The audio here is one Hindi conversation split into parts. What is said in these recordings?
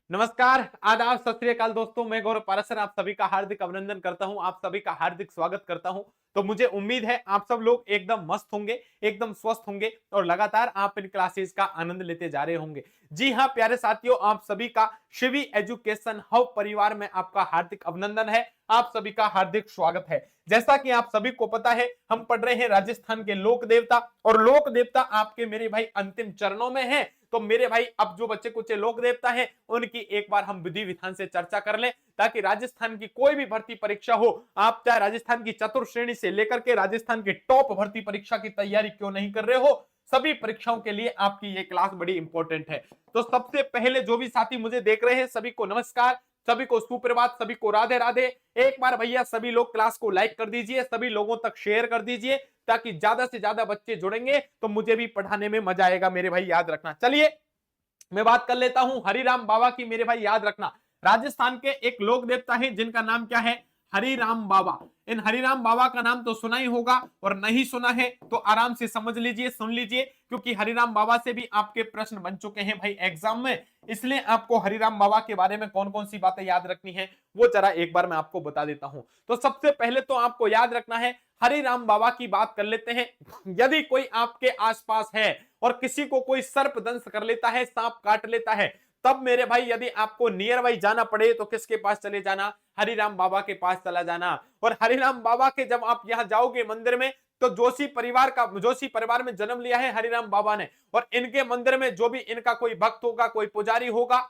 नमस्कार, आदाब, सत श्री अकाल दोस्तों। मैं गौरव पारासर आप सभी का हार्दिक अभिनंदन करता हूं, आप सभी का हार्दिक स्वागत करता हूं। तो मुझे उम्मीद है आप सब लोग एकदम मस्त होंगे, एकदम स्वस्थ होंगे और लगातार आप इन क्लासेस का आनंद लेते जा रहे होंगे। जी हां प्यारे साथियों, आप सभी का शिवी एजुकेशन हब परिवार में आपका हार्दिक अभिनंदन है, आप सभी का हार्दिक स्वागत है। जैसा कि आप सभी को पता है, हम पढ़ रहे हैं राजस्थान के लोक देवता, और लोक देवता आपके मेरे भाई अंतिम चरणों में है। तो मेरे भाई अब जो बच्चे कुछ लोक देवता हैं उनकी एक बार हम विधि विधान से चर्चा कर लें, ताकि राजस्थान की कोई भी भर्ती परीक्षा हो, आप चाहे राजस्थान की चतुर्थ श्रेणी से लेकर के राजस्थान की टॉप भर्ती परीक्षा की तैयारी क्यों नहीं कर रहे हो, सभी परीक्षाओं के लिए आपकी ये क्लास बड़ी इंपॉर्टेंट है। तो सबसे पहले जो भी साथी मुझे देख रहे हैं सभी को नमस्कार, सभी को सुप्रभात, सभी को राधे राधे। एक बार भैया सभी लोग क्लास को लाइक कर दीजिए, सभी लोगों तक शेयर कर दीजिए, ताकि ज्यादा से ज्यादा बच्चे जुड़ेंगे तो मुझे भी पढ़ाने में मजा आएगा मेरे भाई, याद रखना। चलिए मैं बात कर लेता हूं हरिराम बाबा की। मेरे भाई याद रखना, राजस्थान के एक लोक देवता है जिनका नाम क्या है, हरिराम बाबा। इन हरिराम बाबा का नाम तो सुना ही होगा, और नहीं सुना है तो आराम से समझ लीजिए, सुन लीजिए, क्योंकि हरिराम बाबा से भी आपके प्रश्न बन चुके हैं भाई एग्जाम में। इसलिए आपको हरिराम बाबा के बारे में कौन कौन सी बातें याद रखनी है वो जरा एक बार मैं आपको बता देता हूं। तो सबसे पहले तो आपको याद रखना है, हरिराम बाबा की बात कर लेते हैं। यदि कोई आपके आसपास है और किसी को कोई सर्प दंश कर लेता है, सांप काट लेता है, तब मेरे भाई यदि आपको नियर बाई जाना पड़े तो किसके पास चले जाना, हरिराम बाबा के पास चला जाना। और हरिराम बाबा के जब आप यहां जाओगे मंदिर में, तो जोशी परिवार में जन्म लिया है हरिराम बाबा ने, और इनके मंदिर में जो भी इनका कोई भक्त होगा, कोई पुजारी होगा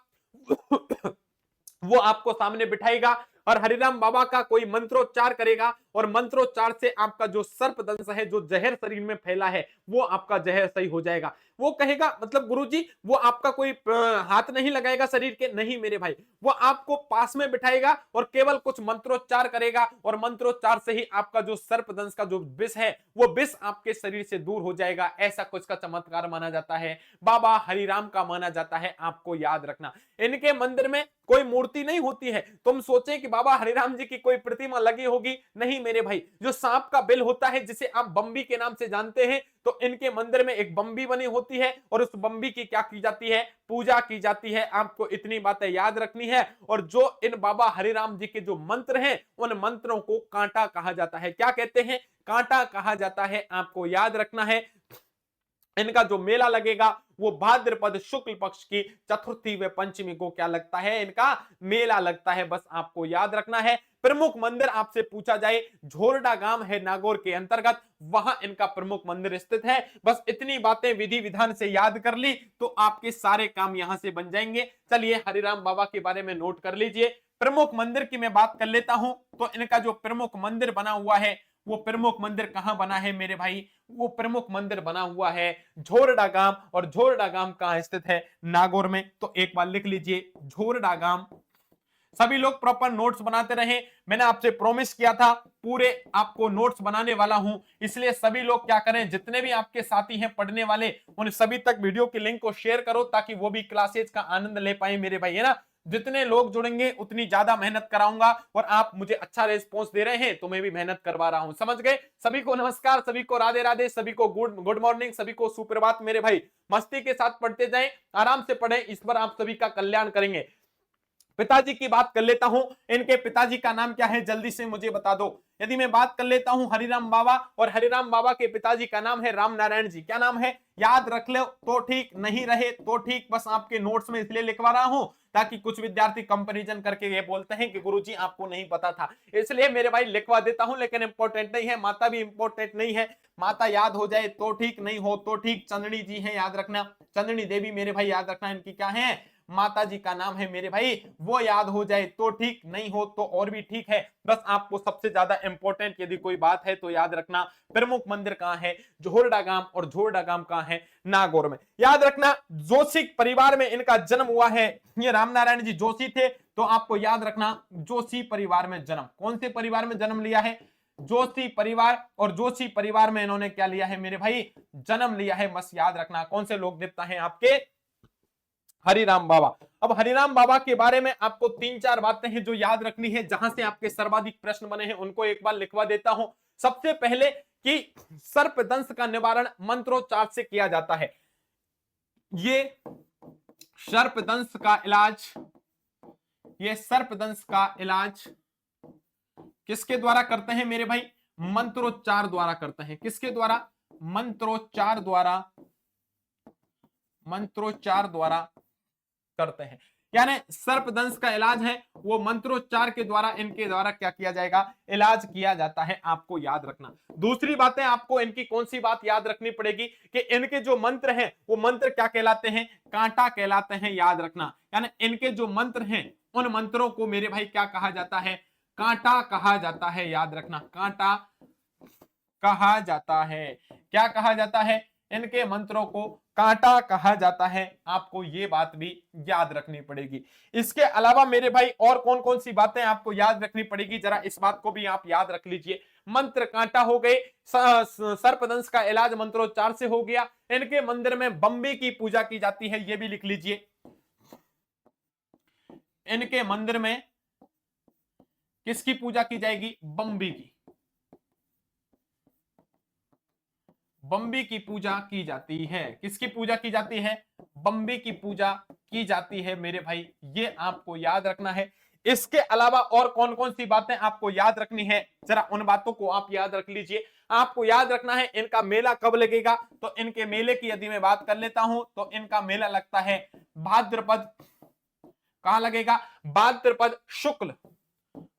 वो आपको सामने बिठाएगा और हरिराम बाबा का कोई मंत्रोच्चार करेगा, और मंत्रोच्चार से आपका जो सर्प दंश है, जो जहर शरीर में फैला है, वो आपका जहर सही हो जाएगा। वो कहेगा मतलब गुरुजी वो आपका कोई हाथ नहीं लगाएगा शरीर के, नहीं मेरे भाई, वो आपको पास में बिठाएगा और केवल कुछ मंत्रोच्चार करेगा, और मंत्रोच्चार से ही आपका जो सर्प दंश का जो विष है वो विष आपके शरीर से दूर हो जाएगा। ऐसा कुछ का चमत्कार माना जाता है, बाबा हरिराम का माना जाता है, आपको याद रखना। इनके मंदिर में कोई मूर्ति नहीं होती है, तुम सोचे कि बाबा हरिराम जी की कोई प्रतिमा लगी होगी, नहीं मेरे भाई। जो सांप का बिल होता है जिसे आप बम्बी के नाम से जानते हैं, तो इनके मंदिर में एक बम्बी बनी होती है, और उस बम्बी की क्या की जाती है, पूजा की जाती है। आपको इतनी बातें याद रखनी है। और जो इन बाबा हरिराम जी के जो मंत्र हैं, उन मंत्रों को कांटा कहा जाता है। क्या कहते हैं, कांटा कहा जाता है, आपको याद रखना है। इनका जो मेला लगेगा वो भाद्रपद शुक्ल पक्ष की चतुर्थी व पंचमी को क्या लगता है, इनका मेला लगता है, बस आपको याद रखना है। प्रमुख मंदिर आपसे पूछा जाए, झोरडा गांव है नागौर के अंतर्गत, वहां इनका प्रमुख मंदिर स्थित है। बस इतनी बातें विधि विधान से याद कर ली तो आपके सारे काम यहां से बन जाएंगे। चलिए हरिराम बाबा के बारे में नोट कर लीजिए। प्रमुख मंदिर की मैं बात कर लेता हूं, तो इनका जो प्रमुख मंदिर बना हुआ है, वो प्रमुख मंदिर कहां बना है मेरे भाई, वो प्रमुख मंदिर बना हुआ है झोरडा गांव। और झोरडा गांव कहां स्थित है, नागौर में। तो एक बार लिख लीजिए झोरडा गांव। सभी लोग प्रॉपर नोट्स बनाते रहे, मैंने आपसे प्रॉमिस किया था पूरे आपको नोट्स बनाने वाला हूं, इसलिए सभी लोग क्या करें, जितने भी आपके साथी हैं पढ़ने वाले, उन सभी तक वीडियो की लिंक को शेयर करो, ताकि वो भी क्लासेज का आनंद ले पाए मेरे भाई, है ना। जितने लोग जुड़ेंगे उतनी ज्यादा मेहनत कराऊंगा, और आप मुझे अच्छा रिस्पॉन्स दे रहे हैं तो मैं भी मेहनत करवा रहा हूं, समझ गए। सभी को नमस्कार, सभी को राधे राधे, सभी को गुड मॉर्निंग, सभी को सुप्रभात मेरे भाई। मस्ती के साथ पढ़ते जाएं, आराम से पढ़ें, इस पर आप सभी का कल्याण करेंगे। पिताजी की बात कर लेता हूं, इनके पिताजी का नाम क्या है जल्दी से मुझे बता दो। यदि मैं बात कर लेता हूं हरिराम बाबा, और हरिराम बाबा के पिताजी का नाम है राम नारायण जी। क्या नाम है, याद रख लो तो ठीक, नहीं रहे तो ठीक, बस आपके नोट्स में इसलिए लिखवा रहा हूं ताकि कुछ विद्यार्थी कंपैरिजन करके ये बोलते हैं कि गुरुजी आपको नहीं पता था, इसलिए मेरे भाई लिखवा देता हूं, लेकिन इंपॉर्टेंट नहीं है। माता भी इंपॉर्टेंट नहीं है, माता याद हो जाए तो ठीक, नहीं हो तो ठीक। चंदनी जी है, याद रखना, चंदनी देवी मेरे भाई याद रखना, इनकी क्या है, माता जी का नाम है मेरे भाई, वो याद हो जाए तो ठीक, नहीं हो तो और भी ठीक है। बस आपको सबसे ज्यादा इंपॉर्टेंट यदि कोई बात है तो याद रखना, प्रमुख मंदिर कहां है, झोरडा गांव, और झोरडा गांव कहां है, नागौर में। याद रखना जोशी परिवार में इनका जन्म हुआ है, ये रामनारायण जी जोशी थे, तो आपको याद रखना जोशी परिवार में जन्म, कौन से परिवार में जन्म लिया है, जोशी परिवार। और जोशी परिवार में इन्होंने क्या लिया है मेरे भाई, जन्म लिया है, बस याद रखना। कौन से लोक देवता हैं आपके, हरिराम बाबा। अब हरिराम बाबा के बारे में आपको तीन चार बातें हैं जो याद रखनी है, जहां से आपके सर्वाधिक प्रश्न बने हैं उनको एक बार लिखवा देता हूं। सबसे पहले कि सर्पदंश का निवारण मंत्रोच्चार से किया जाता है। ये सर्पदंश का इलाज ये सर्पदंश का इलाज किसके द्वारा करते हैं मेरे भाई? मंत्रोच्चार द्वारा करते हैं। किसके द्वारा? मंत्रोच्चार द्वारा, मंत्रोच्चार द्वारा करते हैं। यानी सर्पदंश का इलाज है वो मंत्रोच्चार के द्वारा, इनके द्वारा क्या किया जाएगा? इलाज किया जाता है। आपको याद रखना। दूसरी बातें आपको इनकी कौन सी बात याद रखनी पड़ेगी कि इनके जो मंत्र हैं वो मंत्र क्या कहलाते हैं? कांटा कहलाते हैं। याद रखना, यानी इनके जो मंत्र हैं उन मंत्रों को मेरे भाई क्या कहा जाता है? कांटा कहा जाता है। याद रखना, कांटा कहा जाता है। क्या कहा जाता है? इनके मंत्रों को कांटा कहा जाता है। आपको ये बात भी याद रखनी पड़ेगी। इसके अलावा मेरे भाई और कौन कौन सी बातें आपको याद रखनी पड़ेगी, जरा इस बात को भी आप याद रख लीजिए। मंत्र कांटा हो गए, सर्पदंश का इलाज मंत्रोच्चार से हो गया। इनके मंदिर में बम्बे की पूजा की जाती है, ये भी लिख लीजिए। इनके मंदिर में किसकी पूजा की जाएगी? बम्बी की, बम्बी की पूजा की जाती है। किसकी पूजा की जाती है? बम्बी की पूजा की जाती है मेरे भाई, ये आपको याद रखना है। इसके अलावा और कौन कौन सी बातें आपको याद रखनी है, जरा उन बातों को आप याद रख लीजिए। आपको याद रखना है इनका मेला कब लगेगा। तो इनके मेले की यदि मैं बात कर लेता हूं तो इनका मेला लगता है भाद्रपद, कहां लगेगा? भाद्रपद शुक्ल,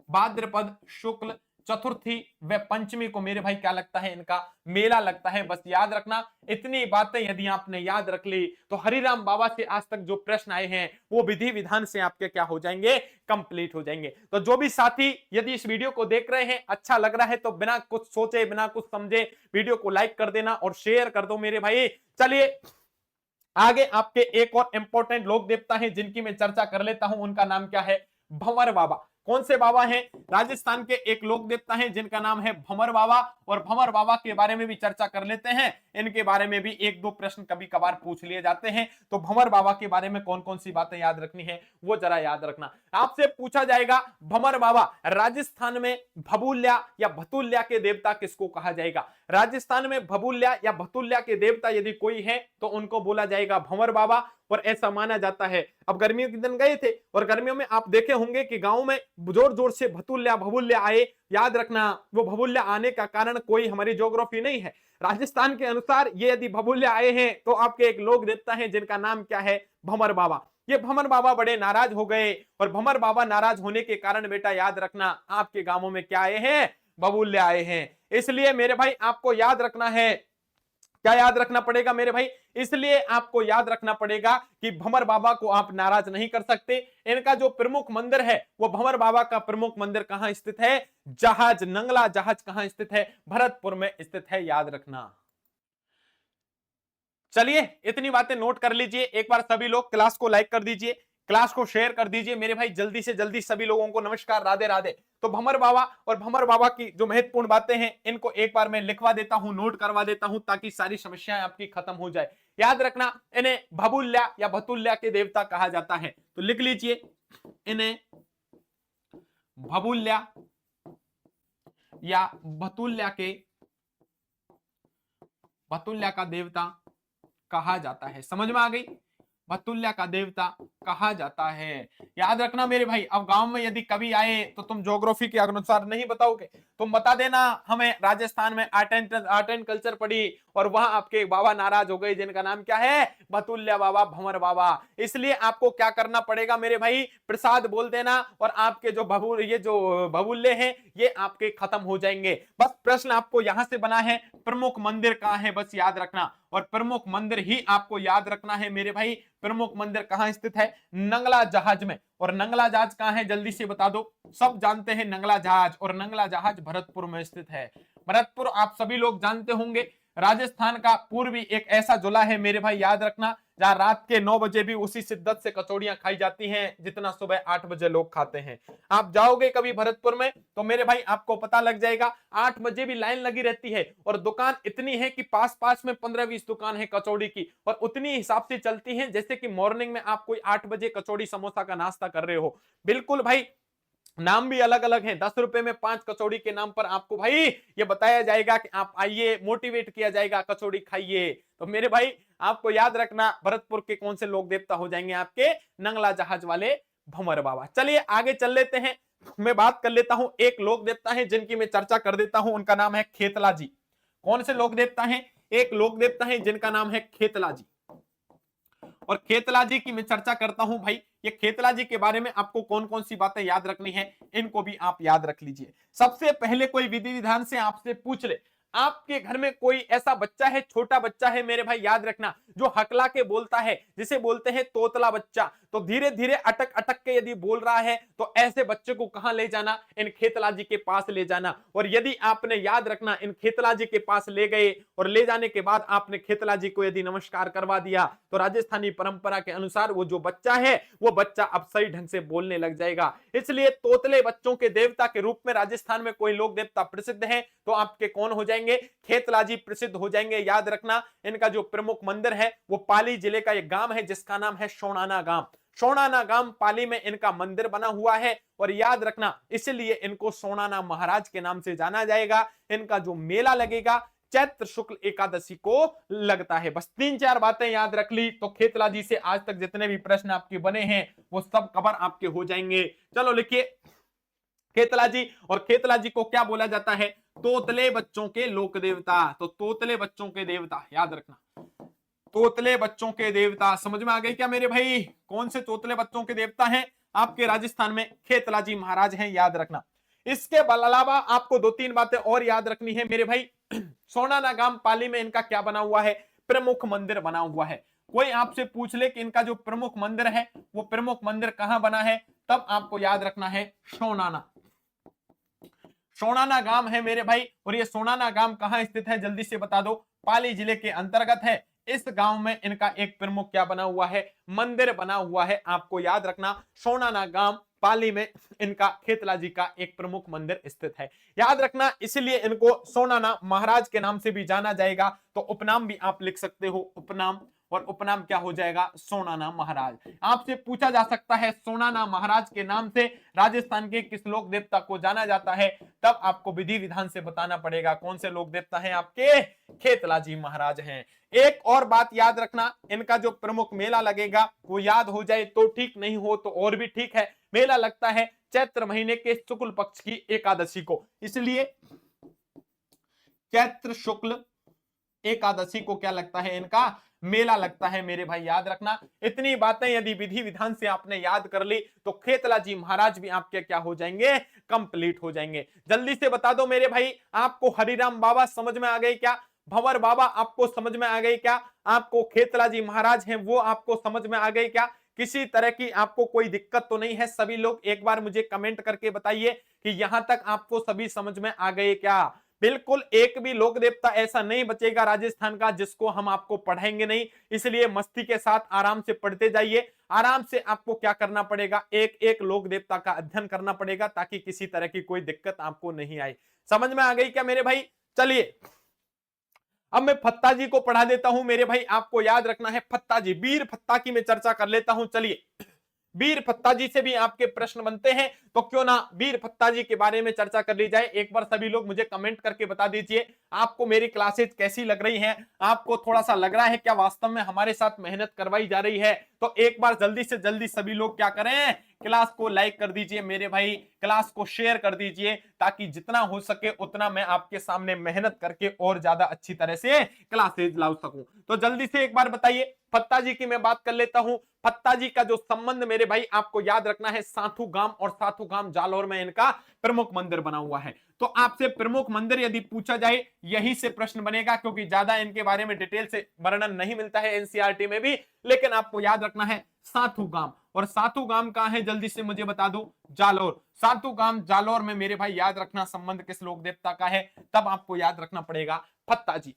भाद्रपद शुक्ल चतुर्थी व पंचमी को मेरे भाई क्या लगता है? इनका मेला लगता है। बस याद रखना, इतनी बातें यदि आपने याद रख ली तो हरिराम बाबा से आज तक जो प्रश्न आए हैं वो विधि विधान से आपके क्या हो जाएंगे? कंप्लीट हो जाएंगे। तो जो भी साथी यदि इस वीडियो को देख रहे हैं, अच्छा लग रहा है तो बिना कुछ सोचे बिना कुछ समझे वीडियो को लाइक कर देना और शेयर कर दो मेरे भाई। चलिए आगे आपके एक और इंपॉर्टेंट लोक देवता हैं जिनकी मैं चर्चा कर लेता हूं। उनका नाम क्या है? भंवर बाबा। कौन से बाबा हैं? राजस्थान के एक लोक देवता हैं जिनका नाम है भंवर बाबा। और भंवर बाबा के बारे में भी चर्चा कर लेते हैं। इनके बारे में भी एक दो प्रश्न कभी कभार पूछ लिए जाते हैं। तो भंवर बाबा के बारे में कौन कौन सी बातें याद रखनी है वो जरा याद रखना। आपसे पूछा जाएगा भंवर बाबा राजस्थान में भबूल्या या भतुल्या के देवता किसको कहा जाएगा? राजस्थान में भबूल्या या भतुल्या के देवता यदि कोई है तो उनको बोला जाएगा भंवर बाबा। और ऐसा माना जाता है, अब गर्मियों के दिन गए थे और गर्मियों में आप देखे होंगे कि गांव में जोर जोर से भतुल्या भबूल्या आए। याद रखना, वो भबूल्या आने का कारण कोई हमारी ज्योग्राफी नहीं है। राजस्थान के अनुसार ये यदि भबूल्या आए हैं तो आपके एक लोक देवता है जिनका नाम क्या है? भंवर बाबा। ये भंवर बाबा बड़े नाराज हो गए और भंवर बाबा नाराज होने के कारण बेटा याद रखना आपके गांवों में क्या आए हैं? भबूल्या आए हैं। इसलिए मेरे भाई आपको याद रखना है, क्या याद रखना पड़ेगा मेरे भाई? इसलिए आपको याद रखना पड़ेगा कि भंवर बाबा को आप नाराज नहीं कर सकते। इनका जो प्रमुख मंदिर है वो भंवर बाबा का प्रमुख मंदिर कहां स्थित है? जहाज, नंगला जहाज कहां स्थित है? भरतपुर में स्थित है। याद रखना। चलिए इतनी बातें नोट कर लीजिए। एक बार सभी लोग क्लास को लाइक कर दीजिए, क्लास को शेयर कर दीजिए मेरे भाई। जल्दी से जल्दी सभी लोगों को नमस्कार, राधे राधे। तो भंवर बाबा और भंवर बाबा की जो महत्वपूर्ण बातें हैं इनको एक बार मैं लिखवा देता हूं, नोट करवा देता हूं ताकि सारी समस्याएं आपकी खत्म हो जाए। याद रखना, इन्हें भबूल्या या भतुल्या के देवता कहा जाता है। तो लिख लीजिए, इन्हें भबूल्या या भतुल्या का देवता कहा जाता है। समझ में आ गई? भतुल्या का देवता कहा जाता है। याद रखना मेरे भाई, अब गांव में यदि कभी आए तो तुम ज्योग्राफी के अनुसार नहीं बताओगे, तुम बता देना हमें राजस्थान में आर्ट एंड कल्चर पढ़ी और वहां आपके बाबा नाराज हो गए जिनका नाम क्या है? भतुल्या बाबा, भंवर बाबा। इसलिए आपको क्या करना पड़ेगा मेरे भाई? प्रसाद बोल देना और आपके जो भबूल्ले हैं ये आपके खत्म हो जाएंगे। बस प्रश्न आपको यहां से बना है, प्रमुख मंदिर कहां है? बस याद रखना, और प्रमुख मंदिर ही आपको याद रखना है मेरे भाई। प्रमुख मंदिर कहां स्थित है? नंगला जहाज में। और नंगला जहाज कहां है जल्दी से बता दो। सब जानते हैं नंगला जहाज, और नंगला जहाज भरतपुर में स्थित है। भरतपुर आप सभी लोग जानते होंगे, राजस्थान का पूर्वी एक ऐसा जिला है मेरे भाई, याद रखना, जहां रात के 9 बजे भी उसी शिद्दत से कचौड़ियां खाई जाती हैं जितना सुबह 8 बजे लोग खाते हैं। आप जाओगे कभी भरतपुर में तो मेरे भाई आपको पता लग जाएगा, 8 बजे भी लाइन लगी रहती है और दुकान इतनी है कि पास पास में 15-20 दुकान है कचौड़ी की, और उतनी हिसाब से चलती है जैसे कि मॉर्निंग में आप कोई 8 बजे कचौड़ी समोसा का नाश्ता कर रहे हो। बिल्कुल भाई, नाम भी अलग अलग हैं। 10 रुपए में 5 कचौड़ी के नाम पर आपको भाई ये बताया जाएगा कि आप आइए, मोटिवेट किया जाएगा, कचौड़ी खाइए। तो मेरे भाई आपको याद रखना, भरतपुर के कौन से लोक देवता हो जाएंगे आपके? नंगला जहाज वाले भंवर बाबा। चलिए आगे चल लेते हैं, मैं बात कर लेता हूं, एक लोक देवता है जिनकी मैं चर्चा कर देता हूं, उनका नाम है खेतला जी। कौन से लोक देवता हैं? एक लोक देवता है जिनका नाम है खेतला जी। और खेतला जी की मैं चर्चा करता हूं भाई। ये खेतला जी के बारे में आपको कौन कौन सी बातें याद रखनी है, इनको भी आप याद रख लीजिए। सबसे पहले कोई विधि विधान से आपसे पूछ ले, आपके घर में कोई ऐसा बच्चा है, छोटा बच्चा है मेरे भाई, याद रखना, जो हकला के बोलता है, जिसे बोलते हैं तोतला बच्चा, तो धीरे धीरे अटक अटक के यदि बोल रहा है तो ऐसे बच्चे को कहां ले जाना? इन खेतला जी के पास ले जाना। और यदि आपने याद रखना इन खेतला जी के पास ले गए और ले जाने के बाद आपने खेतला जी को यदि नमस्कार करवा दिया तो राजस्थानी परंपरा के अनुसार वो जो बच्चा है वो बच्चा अब सही ढंग से बोलने लग जाएगा। इसलिए तोतले बच्चों के देवता के रूप में राजस्थान में कोई लोक देवता प्रसिद्ध है तो आपके कौन हो जाएंगे? खेतला जी प्रसिद्ध हो जाएंगे। याद रखना इनका जो प्रमुख मंदिर है वो पाली जिले का एक गांव है जिसका नाम है सोनाना गांव। सोनाना गांव पाली में इनका मंदिर बना हुआ है। और याद रखना इसलिए इनको सोनाना महाराज के नाम से जाना जाएगा। इनका जो मेला लगेगा चैत्र शुक्ल एकादशी को लगता है। बस 3-4 बातें याद रख ली तो खेतला जी से आज तक जितने भी प्रश्न आपके बने हैं वो सब कवर आपके हो जाएंगे। चलो लिखिए खेतला जी। और खेतला जी को क्या बोला जाता है? तोतले बच्चों के लोक देवता। तो तोतले बच्चों के देवता याद रखना, तोतले बच्चों के देवता। समझ में आ गई क्या मेरे भाई? कौन से तोतले बच्चों के देवता हैं आपके राजस्थान में? खेतला जी महाराज हैं, याद रखना। इसके अलावा आपको 2-3 बातें और याद रखनी है मेरे भाई। सोनाना गांव पाली में इनका क्या बना हुआ है? प्रमुख मंदिर बना हुआ है। कोई आपसे पूछ ले कि इनका जो प्रमुख मंदिर है वो प्रमुख मंदिर कहां बना है, तब आपको याद रखना है सोनाना। सोनाना गांव है मेरे भाई। और ये सोनाना गांव कहां स्थित है जल्दी से बता दो? पाली जिले के अंतर्गत है। इस गांव में इनका एक प्रमुख क्या बना हुआ है? मंदिर बना हुआ है। आपको याद रखना सोनाना गांव पाली में इनका खेतला जी का एक प्रमुख मंदिर स्थित है। याद रखना इसलिए इनको सोनाना महाराज के नाम से भी जाना जाएगा। तो उपनाम भी आप लिख सकते हो, उपनाम। और उपनाम क्या हो जाएगा? सोनाना महाराज। आपसे पूछा जा सकता है सोनाना महाराज के नाम से राजस्थान के किस लोक देवता को जाना जाता है, तब आपको विधि विधान से बताना पड़ेगा कौन से लोक देवता हैं आपके? खेतला जी महाराज हैं। एक और बात याद रखना, इनका जो प्रमुख मेला लगेगा वो याद हो जाए तो ठीक, नहीं हो तो और भी ठीक है। मेला लगता है चैत्र महीने के शुक्ल पक्ष की एकादशी को, इसलिए चैत्र शुक्ल एकादशी को क्या लगता है? इनका मेला लगता है मेरे भाई, याद रखना। इतनी बातें यदि विधि विधान से आपने याद कर ली तो खेतला जी महाराज भी आपके क्या हो जाएंगे? कंप्लीट हो जाएंगे। जल्दी से बता दो मेरे भाई, आपको हरिराम बाबा समझ में आ गए क्या? भंवर बाबा आपको समझ में आ गए क्या? आपको खेतला जी महाराज हैं वो आपको समझ में आ गए क्या? किसी तरह की आपको कोई दिक्कत तो नहीं है? सभी लोग एक बार मुझे कमेंट करके बताइए कि यहां तक आपको सभी समझ में आ गए क्या? बिल्कुल एक भी लोक देवता ऐसा नहीं बचेगा राजस्थान का जिसको हम आपको पढ़ाएंगे नहीं। इसलिए मस्ती के साथ आराम से पढ़ते जाइए। आराम से आपको क्या करना पड़ेगा? एक एक लोक देवता का अध्ययन करना पड़ेगा ताकि किसी तरह की कोई दिक्कत आपको नहीं आए। समझ में आ गई क्या मेरे भाई? चलिए अब मैं फत्ता जी को पढ़ा देता हूं मेरे भाई। आपको याद रखना है फत्ता जी, वीर फत्ता की मैं चर्चा कर लेता हूं। चलिए वीर फत्ता जी से भी आपके प्रश्न बनते हैं तो क्यों ना वीर फत्ता जी के बारे में चर्चा कर ली जाए। एक बार सभी लोग मुझे कमेंट करके बता दीजिए आपको मेरी क्लासेज कैसी लग रही हैं। आपको थोड़ा सा लग रहा है क्या वास्तव में हमारे साथ मेहनत करवाई जा रही है? तो एक बार जल्दी से जल्दी सभी लोग क्या करें? क्लास को लाइक कर दीजिए मेरे भाई, क्लास को शेयर कर दीजिए ताकि जितना हो सके उतना मैं आपके सामने मेहनत करके और ज्यादा अच्छी तरह से क्लासेज ला सकूं। तो जल्दी से एक बार बताइए, फत्ता जी की मैं बात कर लेता हूं। फत्ता जी का जो संबंध मेरे भाई आपको याद रखना है साथू गांव, और साथू गांव जालौर में इनका प्रमुख मंदिर बना हुआ है। तो आपसे प्रमुख मंदिर यदि पूछा जाए यही से प्रश्न बनेगा, क्योंकि ज्यादा इनके बारे में डिटेल से वर्णन नहीं मिलता है एनसीईआरटी में भी। लेकिन आपको याद रखना है साथू गांव, और साथू गांव कहां है जल्दी से मुझे बता दो? जालौर। साथू गांव जालौर में मेरे भाई याद रखना संबंध किस लोक देवता का है, तब आपको याद रखना पड़ेगा फत्ता जी।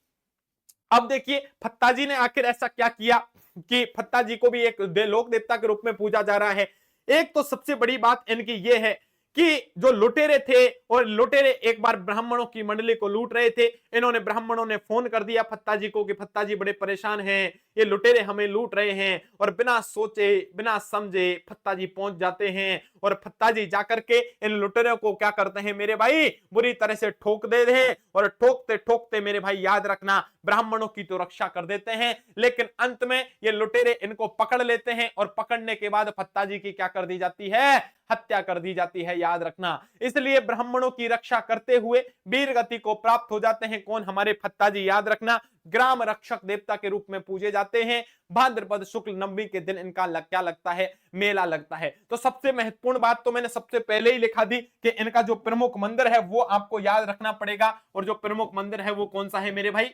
अब देखिए फत्ता जी ने आखिर ऐसा क्या किया कि फत्ता जी को भी एक लोक देवता के रूप में पूजा जा रहा है। एक तो सबसे बड़ी बात इनकी ये है कि जो लुटेरे थे, और लुटेरे एक बार ब्राह्मणों की मंडली को लूट रहे थे। इन्होंने ब्राह्मणों ने फोन कर दिया फत्ता जी को कि फत्ता जी बड़े परेशान हैं, ये लुटेरे हमें लूट रहे हैं। और बिना सोचे बिना समझे फत्ता जी पहुंच जाते हैं और फत्ताजी जाकर के इन लुटेरों को क्या करते हैं मेरे भाई, बुरी तरह से ठोक दे हैं और ठोकते ठोकते मेरे भाई याद रखना ब्राह्मणों की तो रक्षा कर देते हैं, लेकिन अंत में ये लुटेरे इनको पकड़ लेते हैं और पकड़ने के बाद फत्ताजी की क्या कर दी जाती है, हत्या कर दी जाती है, याद रखना। इसलिए ब्राह्मणों की रक्षा करते हुए वीर गति को प्राप्त हो जाते हैं कौन, हमारे फत्ताजी, याद रखना। ग्राम रक्षक देवता के रूप में पूजे जाते हैं। भाद्रपद शुक्ल नवमी के दिन इनका क्या लगता है, मेला लगता है। तो सबसे महत्वपूर्ण बात तो मैंने सबसे पहले ही लिखा दी कि इनका जो प्रमुख मंदिर है वो आपको याद रखना पड़ेगा, और जो प्रमुख मंदिर है वो कौन सा है मेरे भाई,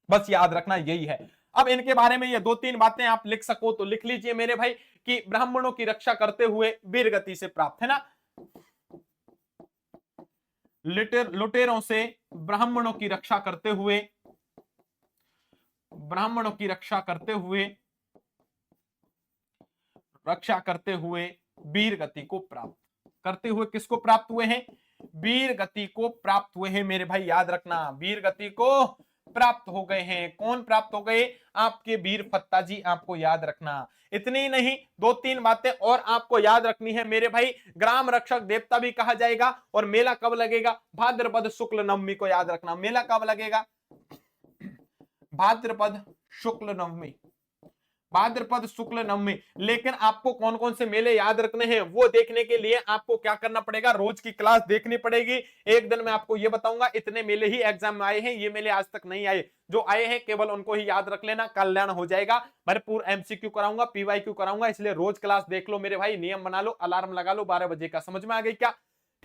बस याद रखना यही है। अब इनके बारे में ये दो तीन बातें आप लिख सको तो लिख लीजिए मेरे भाई, कि ब्राह्मणों की रक्षा करते हुए वीर गति से प्राप्त, है ना, लुटेरों से ब्राह्मणों की रक्षा करते हुए, ब्राह्मणों की रक्षा करते हुए वीर गति को प्राप्त करते हुए, किसको प्राप्त हुए हैं, वीर गति को प्राप्त हुए हैं मेरे भाई, याद रखना, वीर गति को प्राप्त हो गए हैं। कौन प्राप्त हो गए, आपके वीर फत्ताजी, आपको याद रखना। इतनी ही नहीं, दो तीन बातें और आपको याद रखनी है मेरे भाई। ग्राम रक्षक देवता भी कहा जाएगा, और मेला कब लगेगा, भाद्रपद शुक्ल नवमी को याद रखना। मेला कब लगेगा, भाद्रपद शुक्ल नवमी, भाद्रपद शुक्ल नवमी। लेकिन आपको कौन कौन से मेले याद रखने हैं वो देखने के लिए आपको क्या करना पड़ेगा, रोज की क्लास देखनी पड़ेगी। एक दिन में आपको ये बताऊंगा, इतने मेले ही एग्जाम में आए हैं, ये मेले आज तक नहीं आए। जो आए हैं केवल उनको ही याद रख लेना, कल्याण हो जाएगा। भरपूर एमसीक्यू कराऊंगा, पीवाईक्यू कराऊंगा, इसलिए रोज क्लास देख लो मेरे भाई, नियम बना लो, अलार्म लगा लो 12 बजे का। समझ में आ गई क्या,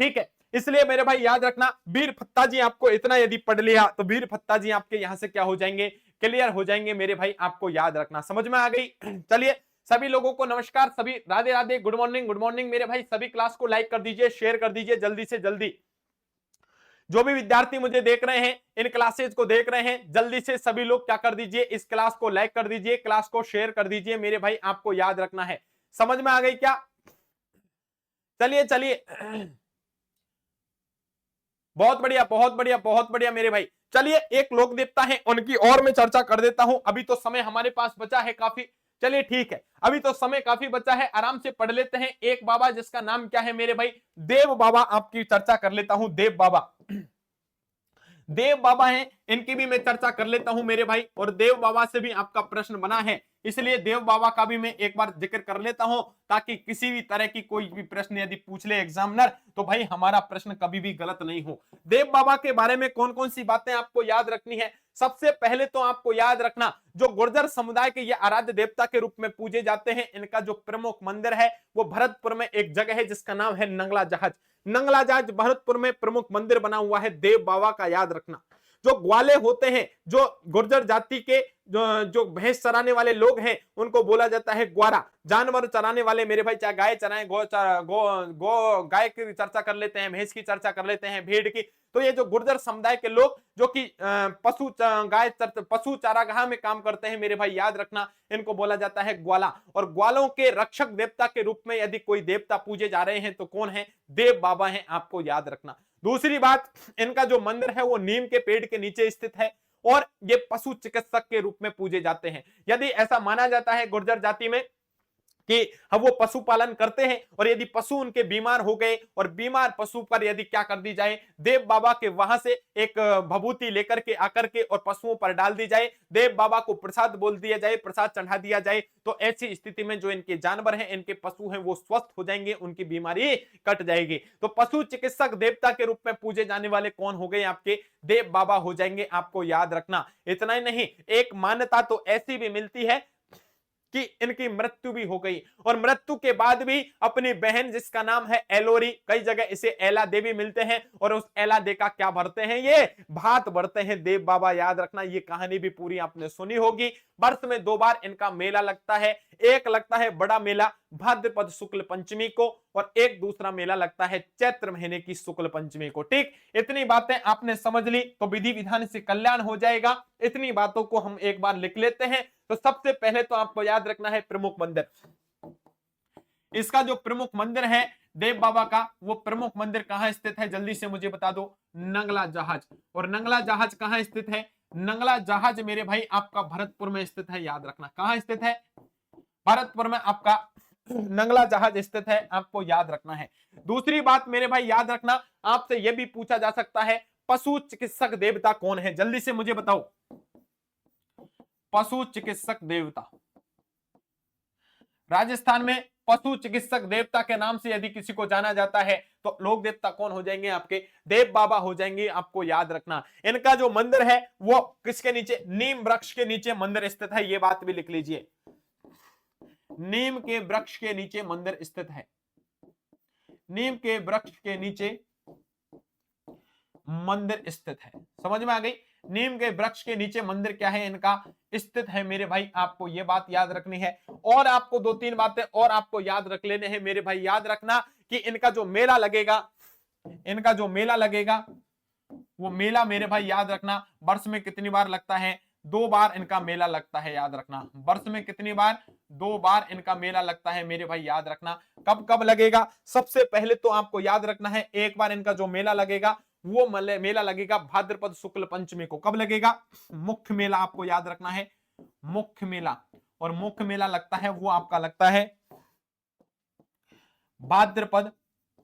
ठीक है। इसलिए मेरे भाई याद रखना, वीर फत्ताजी आपको इतना यदि पढ़ लिया तो वीर फत्ताजी आपके यहां से क्या हो जाएंगे, क्लियर हो जाएंगे मेरे भाई, आपको याद रखना। समझ में आ गई। चलिए सभी लोगों को नमस्कार, सभी Radhe Radhe, good morning, good morning मेरे भाई। सभी क्लास को लाइक कर दीजिए, शेयर कर दीजिए जल्दी से जल्दी। जो भी विद्यार्थी मुझे देख रहे हैं, इन क्लासेज को देख रहे हैं, जल्दी से सभी लोग क्या कर दीजिए, इस क्लास को लाइक कर दीजिए, क्लास को शेयर कर दीजिए मेरे भाई, आपको याद रखना है। समझ में आ गई क्या, चलिए चलिए, बहुत बढ़िया बहुत बढ़िया बहुत बढ़िया मेरे भाई। चलिए एक लोक देवता है उनकी और मैं चर्चा कर देता हूं, अभी तो समय हमारे पास बचा है काफी। चलिए ठीक है, अभी तो समय काफी बचा है, आराम से पढ़ लेते हैं। एक बाबा जिसका नाम क्या है मेरे भाई, देव बाबा, आपकी चर्चा कर लेता हूं। देव बाबा, देव बाबा हैं, इनकी भी मैं चर्चा कर लेता हूं मेरे भाई। और देव बाबा से भी आपका प्रश्न बना है, इसलिए देव बाबा का भी मैं एक बार जिक्र कर लेता हूं, ताकि किसी भी तरह की कोई भी प्रश्न यदि पूछ ले एग्जामिनर तो भाई हमारा प्रश्न कभी भी गलत नहीं हो। देव बाबा के बारे में कौन कौन सी बातें आपको याद रखनी है, सबसे पहले तो आपको याद रखना, जो गुर्जर समुदाय के ये आराध्य देवता के रूप में पूजे जाते हैं, इनका जो प्रमुख मंदिर है वो भरतपुर में एक जगह है जिसका नाम है नंगला जहाज। नंगला जहाज भरतपुर में प्रमुख मंदिर बना हुआ है देव बाबा का, याद रखना। जो ग्वाले होते हैं, जो गुर्जर जाति के जो भैंस चराने वाले लोग हैं, उनको बोला जाता है ग्वारा। जानवर चराने वाले मेरे भाई, चाहे गाय चराएं, गो गाय की चर्चा कर लेते हैं, भैंस की चर्चा कर लेते हैं, भेड़ की। तो ये जो गुर्जर समुदाय के लोग जो कि पशु चारागाह में काम करते हैं मेरे भाई, याद रखना, इनको बोला जाता है ग्वाला। और ग्वालों के रक्षक देवता के रूप में यदि कोई देवता पूजे जा रहे हैं तो कौन है, देव बाबा हैं, आपको याद रखना। दूसरी बात, इनका जो मंदिर है वो नीम के पेड़ के नीचे स्थित है, और ये पशु चिकित्सक के रूप में पूजे जाते हैं। यदि ऐसा माना जाता है गुर्जर जाति में कि हम वो पशुपालन करते हैं, और यदि पशु उनके बीमार हो गए और बीमार पशु पर यदि क्या कर दी जाए, देव बाबा के वहां से एक भभूति लेकर के आकर के और पशुओं पर डाल दी जाए, देव बाबा को प्रसाद बोल दिया जाए, प्रसाद चढ़ा दिया जाए, तो ऐसी स्थिति में जो इनके जानवर हैं, इनके पशु हैं, वो स्वस्थ हो जाएंगे, उनकी बीमारी कट जाएगी। तो पशु चिकित्सक देवता के रूप में पूजे जाने वाले कौन हो गए, आपके देव बाबा हो जाएंगे, आपको याद रखना। इतना ही नहीं, एक मान्यता तो ऐसी भी मिलती है कि इनकी मृत्यु भी हो गई, और मृत्यु के बाद भी अपनी बहन जिसका नाम है एलोरी, कई जगह इसे एला देवी मिलते हैं, और उस एला दे का क्या भरते हैं, ये भात भरते हैं देव बाबा, याद रखना। ये कहानी भी पूरी आपने सुनी होगी। वर्ष में 2 बार इनका मेला लगता है, एक लगता है बड़ा मेला भाद्रपद शुक्ल पंचमी को, और एक दूसरा मेला लगता है चैत्र महीने की शुक्ल पंचमी को। ठीक, इतनी बातें आपने समझ ली तो विधि विधान से कल्याण हो जाएगा। इतनी बातों को हम एक बार लिख लेते हैं। तो सबसे पहले तो आपको याद रखना है प्रमुख मंदिर, इसका जो प्रमुख मंदिर है देव बाबा का, वो प्रमुख मंदिर कहां स्थित है, जल्दी से मुझे बता दो। नंगला जहाज। और नंगला जहाज कहां स्थित है, नंगला जहाज मेरे भाई आपका भरतपुर में स्थित है, याद रखना। कहां स्थित है, भरतपुर में आपका नंगला जहाज स्थित है, आपको याद रखना है। दूसरी बात मेरे भाई याद रखना, आपसे यह भी पूछा जा सकता है पशु चिकित्सक देवता कौन है, जल्दी से मुझे बताओ। पशु चिकित्सक देवता राजस्थान में पशु चिकित्सक देवता के नाम से यदि किसी को जाना जाता है तो लोक देवता कौन हो जाएंगे, आपके देव बाबा हो जाएंगे। आपको याद रखना इनका जो मंदिर है वो किसके नीचे, नीम वृक्ष के नीचे मंदिर स्थित है, ये बात भी लिख लीजिए। नीम के वृक्ष के नीचे मंदिर स्थित है, नीम के वृक्ष के नीचे मंदिर स्थित है, समझ में आ गई। नीम के वृक्ष के नीचे मंदिर क्या है इनका, स्थित है मेरे भाई, आपको ये बात याद रखनी है। और आपको दो तीन बातें और आपको याद रख लेने हैं मेरे भाई। याद रखना कि इनका जो मेला लगेगा, इनका जो मेला लगेगा वो मेला मेरे भाई याद रखना वर्ष में कितनी बार लगता है, 2 बार इनका मेला लगता है, याद रखना। वर्ष में कितनी बार, 2 बार इनका मेला लगता है मेरे भाई, याद रखना। कब कब लगेगा, सबसे पहले तो आपको याद रखना है एक बार इनका जो मेला लगेगा वो मेला लगेगा भाद्रपद शुक्ल पंचमी को। कब लगेगा, मुख्य मेला आपको याद रखना है, मुख्य मेला। और मुख्य मेला लगता है वो आपका लगता है भाद्रपद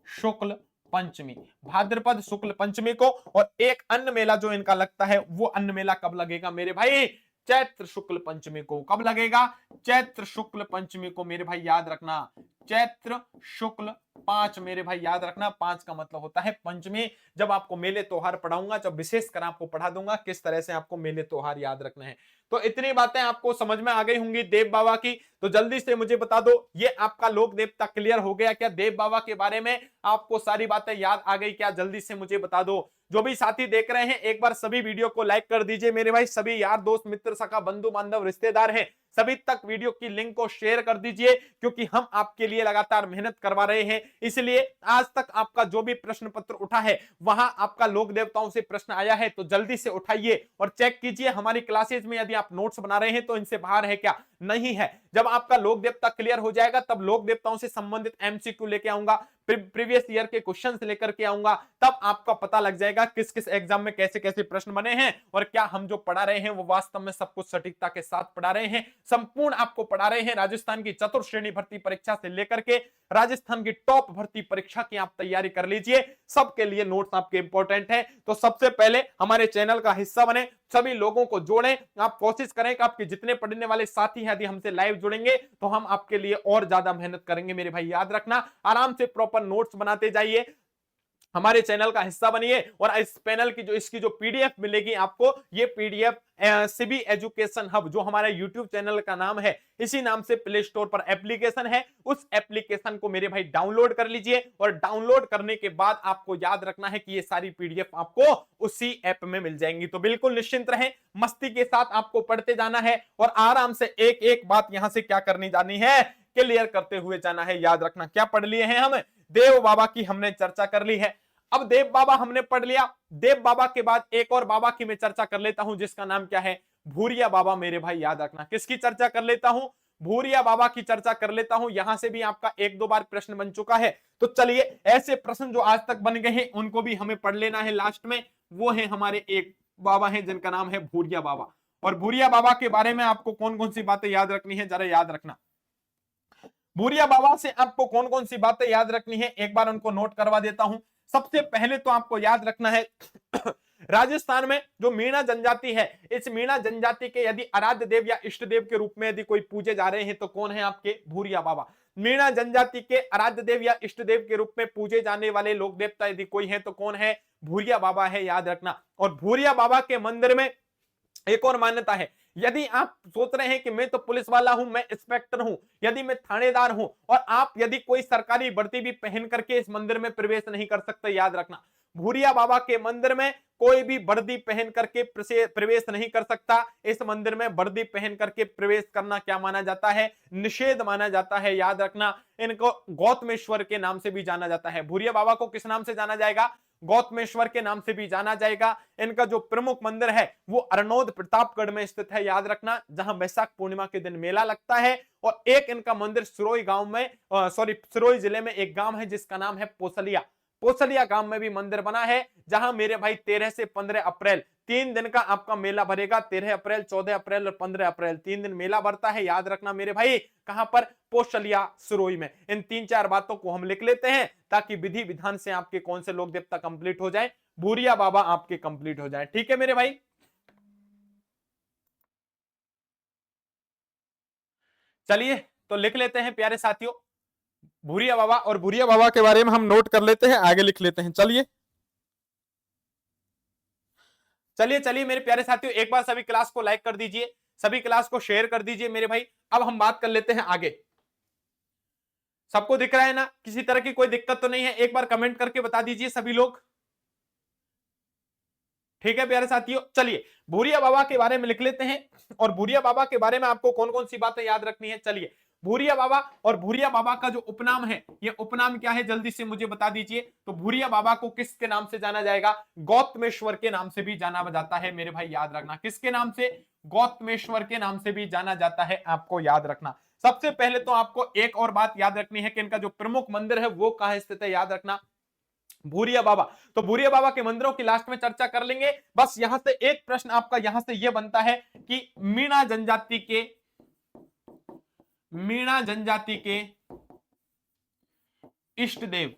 शुक्ल पंचमी, भाद्रपद शुक्ल पंचमी को। और एक अन्य मेला जो इनका लगता है वो अन्य मेला कब लगेगा मेरे भाई, चैत्र शुक्ल पंचमी को। कब लगेगा, चैत्र शुक्ल पंचमी को मेरे भाई, याद रखना। चैत्र शुक्ल 5 मेरे भाई, याद रखना। 5 का मतलब होता है पंचमी। जब आपको मेले त्योहार पढ़ाऊंगा, जब विशेष कर आपको पढ़ा दूंगा किस तरह से आपको मेले त्योहार याद रखने हैं। तो इतनी बातें आपको समझ में आ गई होंगी देव बाबा की। तो जल्दी से मुझे बता दो, ये आपका लोक देवता क्लियर हो गया क्या, देव बाबा के बारे में आपको सारी बातें याद आ गई क्या, जल्दी से मुझे बता दो। जो भी साथी देख रहे हैं एक बार सभी वीडियो को लाइक कर दीजिए मेरे भाई। सभी यार दोस्त मित्र सखा बंधु बांधव रिश्तेदार हैं, सभी तक वीडियो की लिंक को शेयर कर दीजिए, क्योंकि हम आपके लिए लगातार मेहनत करवा रहे हैं। इसलिए आज तक आपका जो भी प्रश्न पत्र उठा है वहां आपका लोक देवताओं से प्रश्न आया है तो जल्दी से उठाइए और चेक कीजिए हमारी क्लासेस में। यदि आप नोट्स बना रहे हैं तो इनसे बाहर है क्या, नहीं है। जब आपका लोक देवता क्लियर हो जाएगा तब लोक देवताओं से संबंधित एमसीक्यू लेके आऊंगा, प्रीवियस ईयर के क्वेश्चंस लेकर के आऊंगा, तब आपका पता लग जाएगा किस किस एग्जाम में कैसे कैसे प्रश्न बने हैं और क्या हम जो पढ़ा रहे हैं वो वास्तव में सब कुछ सटीकता के साथ पढ़ा रहे हैं। संपूर्ण आपको पढ़ा रहे हैं। राजस्थान की चतुर्थ श्रेणी भर्ती परीक्षा से लेकर के राजस्थान की टॉप भर्ती परीक्षा की आप तैयारी कर लीजिए, सबके लिए नोट्स आपके इंपॉर्टेंट है। तो सबसे पहले हमारे चैनल का हिस्सा बने, सभी लोगों को जोड़ें। आप कोशिश करें कि आपके जितने पढ़ने वाले साथी हैं यदि हमसे लाइव जुड़ेंगे तो हम आपके लिए और ज्यादा मेहनत करेंगे मेरे भाई। याद रखना, आराम से प्रॉपर नोट्स बनाते जाइए, हमारे चैनल का हिस्सा बनिए। और इस पैनल की जो इसकी जो पीडीएफ मिलेगी आपको, ये पीडीएफ सीबी एजुकेशन हब जो हमारे यूट्यूब चैनल का नाम है, इसी नाम से प्ले स्टोर पर एप्लीकेशन है, उस एप्लीकेशन को मेरे भाई डाउनलोड कर लीजिए। और डाउनलोड करने के बाद आपको याद रखना है कि ये सारी पीडीएफ आपको उसी ऐप में मिल जाएंगी। तो बिल्कुल निश्चिंत रहें, मस्ती के साथ आपको पढ़ते जाना है और आराम से एक एक बात यहां से क्या करनी जानी है, क्लियर करते हुए जाना है। याद रखना, क्या पढ़ लिए हैं हम, देव बाबा की हमने चर्चा कर ली है। अब देव बाबा हमने पढ़ लिया, देव बाबा के बाद एक और बाबा की मैं चर्चा कर लेता हूं जिसका नाम क्या है, भूरिया बाबा मेरे भाई। याद रखना, किसकी चर्चा कर लेता हूं, भूरिया बाबा की चर्चा कर लेता हूं। यहां से भी आपका 1-2 बार प्रश्न बन चुका है। तो चलिए ऐसे प्रश्न जो आज तक बन गए हैं उनको भी हमें पढ़ लेना है लास्ट में। वो है हमारे एक बाबा है जिनका नाम है भूरिया बाबा। और भूरिया बाबा के बारे में आपको कौन कौन सी बातें याद रखनी है, जरा याद रखना। भूरिया बाबा से आपको कौन कौन सी बातें याद रखनी है एक बार उनको नोट करवा देता हूं। सबसे पहले तो आपको याद रखना है राजस्थान में जो मीणा जनजाति है, इस मीणा जनजाति के यदि आराध्य देव या इष्ट देव के रूप में यदि कोई पूजे जा रहे हैं तो कौन है आपके, भूरिया बाबा। मीणा जनजाति के आराध्य देव या इष्ट देव के रूप में पूजे जाने वाले लोक देवता यदि कोई है तो कौन है, भूरिया बाबा है, याद रखना। और भूरिया बाबा के मंदिर में एक और मान्यता है, यदि आप सोच रहे हैं कि मैं तो पुलिस वाला हूं, मैं इंस्पेक्टर हूं, यदि मैं थानेदार हूं और आप यदि कोई सरकारी वर्दी भी पहन करके इस मंदिर में प्रवेश नहीं कर सकते, याद रखना भूरिया बाबा के मंदिर में कोई भी वर्दी पहन करके प्रवेश नहीं कर सकता। इस मंदिर में वर्दी पहन करके प्रवेश करना क्या माना जाता है, निषेध माना जाता है। याद रखना, इनको गौतमेश्वर के नाम से भी जाना जाता है। भूरिया बाबा को किस नाम से जाना जाएगा, गौतमेश्वर के नाम से भी जाना जाएगा। इनका जो प्रमुख मंदिर है वो अरनोद प्रतापगढ़ में स्थित है, याद रखना, जहां बैसाख पूर्णिमा के दिन मेला लगता है। और एक इनका मंदिर सिरोही गांव में सिरोही जिले में एक गांव है जिसका नाम है पोसलिया। पोसलिया गांव में भी मंदिर बना है, जहां मेरे भाई 13 से 15 अप्रैल 3 दिन का आपका मेला भरेगा, 13 अप्रैल, 14 अप्रैल और 15 अप्रैल, 3 दिन मेला भरता है, याद रखना मेरे भाई। कहां पर? पोस्टलिया सिरोही में। इन 3-4 बातों को हम लिख लेते हैं ताकि विधि विधान से आपके कौन से लोक देवता कंप्लीट हो जाए, भूरिया बाबा आपके कंप्लीट हो जाए। ठीक है मेरे भाई। चलिए तो लिख लेते हैं प्यारे साथियों भूरिया बाबा, और भूरिया बाबा के बारे में हम नोट कर लेते हैं, आगे लिख लेते हैं। चलिए चलिए चलिए मेरे प्यारे साथियों, एक बार सभी क्लास को लाइक कर दीजिए, सभी क्लास को शेयर कर दीजिए मेरे भाई। अब हम बात कर लेते हैं आगे। सबको दिख रहा है ना? किसी तरह की कोई दिक्कत तो नहीं है? एक बार कमेंट करके बता दीजिए सभी लोग। ठीक है प्यारे साथियों, चलिए भूरिया बाबा के बारे में लिख लेते हैं, और भूरिया बाबा के बारे में आपको कौन कौन सी बातें याद रखनी है। चलिए भूरिया बाबा, और भूरिया बाबा का जो उपनाम है, ये उपनाम क्या है जल्दी से मुझे बता दीजिए। तो भूरिया बाबा को किसके नाम से जाना जाएगा? गौतमेश्वर के नाम से भी जाना जाता है मेरे भाई, याद रखना। किसके नाम से? गौतमेश्वर के नाम से भी जाना जाता है, आपको याद रखना। सबसे पहले तो आपको एक और बात याद रखनी है कि इनका जो प्रमुख मंदिर है वो कहां स्थित है, याद रखना, भूरिया बाबा। तो भूरिया बाबा के मंदिरों की लास्ट में चर्चा कर लेंगे। बस यहां से एक प्रश्न आपका यहां से यह बनता है कि मीणा जनजाति के इष्ट देव,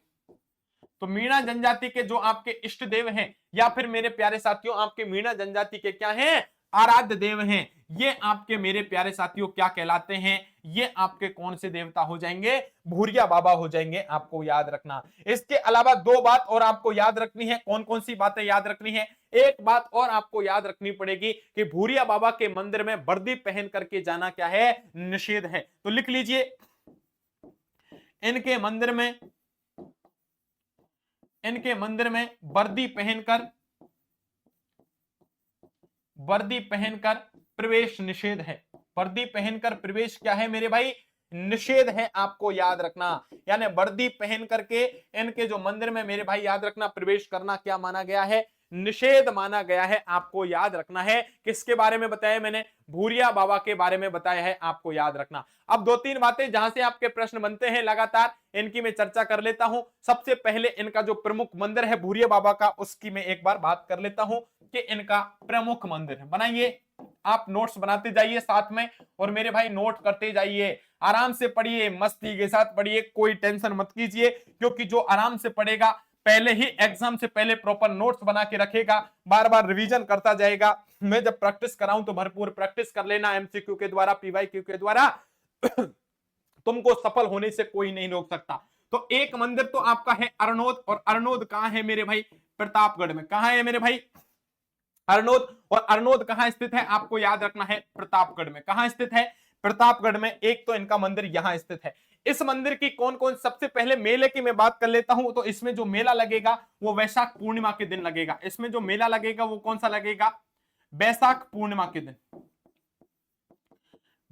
तो मीणा जनजाति के जो आपके इष्ट देव हैं, या फिर मेरे प्यारे साथियों आपके मीणा जनजाति के क्या हैं? आराध्य देव हैं। ये आपके मेरे प्यारे साथियों क्या कहलाते हैं? ये आपके कौन से देवता हो जाएंगे? भूरिया बाबा हो जाएंगे, आपको याद रखना। इसके अलावा दो बात और आपको याद रखनी है। कौन कौन सी बातें याद रखनी है? एक बात और आपको याद रखनी पड़ेगी कि भूरिया बाबा के मंदिर में वर्दी पहन करके जाना क्या है? निषेध है। तो लिख लीजिए, इनके मंदिर में वर्दी पहनकर प्रवेश निषेध है। वर्दी पहनकर प्रवेश क्या है मेरे भाई? निषेध है, आपको याद रखना। यानी वर्दी पहन करके इनके जो मंदिर में मेरे भाई याद रखना प्रवेश करना क्या माना गया है? निषेध माना गया है, आपको याद रखना है। किसके बारे में बताया मैंने? भूरिया बाबा के बारे में बताया है, आपको याद रखना। अब 2-3 बातें जहां से आपके प्रश्न बनते हैं लगातार, इनकी मैं चर्चा कर लेता हूं। सबसे पहले इनका जो प्रमुख मंदिर है भूरिया बाबा का, उसकी मैं एक बार बात कर लेता हूं कि इनका प्रमुख मंदिर है। बनाइए, आप नोट्स बनाते जाइए साथ में, और मेरे भाई नोट करते जाइए, आराम से पढ़िए, मस्ती के साथ पढ़िए, कोई टेंशन मत कीजिए, क्योंकि जो आराम से पढ़ेगा, पहले ही एग्जाम से पहले प्रॉपर नोट्स बना के रखेगा, बार बार रिवीजन करता जाएगा। मैं जब प्रैक्टिस कराऊं तो भरपूर प्रैक्टिस कर लेना, एमसीक्यू के द्वारा, पीवाईक्यू के द्वारा तुमको सफल होने से कोई नहीं रोक सकता। तो एक मंदिर तो आपका है अरनोद, और अरनोद कहां है मेरे भाई? प्रतापगढ़ में। कहां है मेरे भाई? अरनोद। और अरनोद कहां स्थित है? आपको याद रखना है, प्रतापगढ़ में। कहां स्थित है? प्रतापगढ़ में। एक तो इनका मंदिर यहां स्थित है। इस मंदिर की कौन कौन, सबसे पहले मेले की मैं बात कर लेता हूं। तो इसमें जो मेला लगेगा वो वैशाख पूर्णिमा के दिन लगेगा। इसमें जो मेला लगेगा वो कौन सा लगेगा? वैशाख पूर्णिमा के दिन।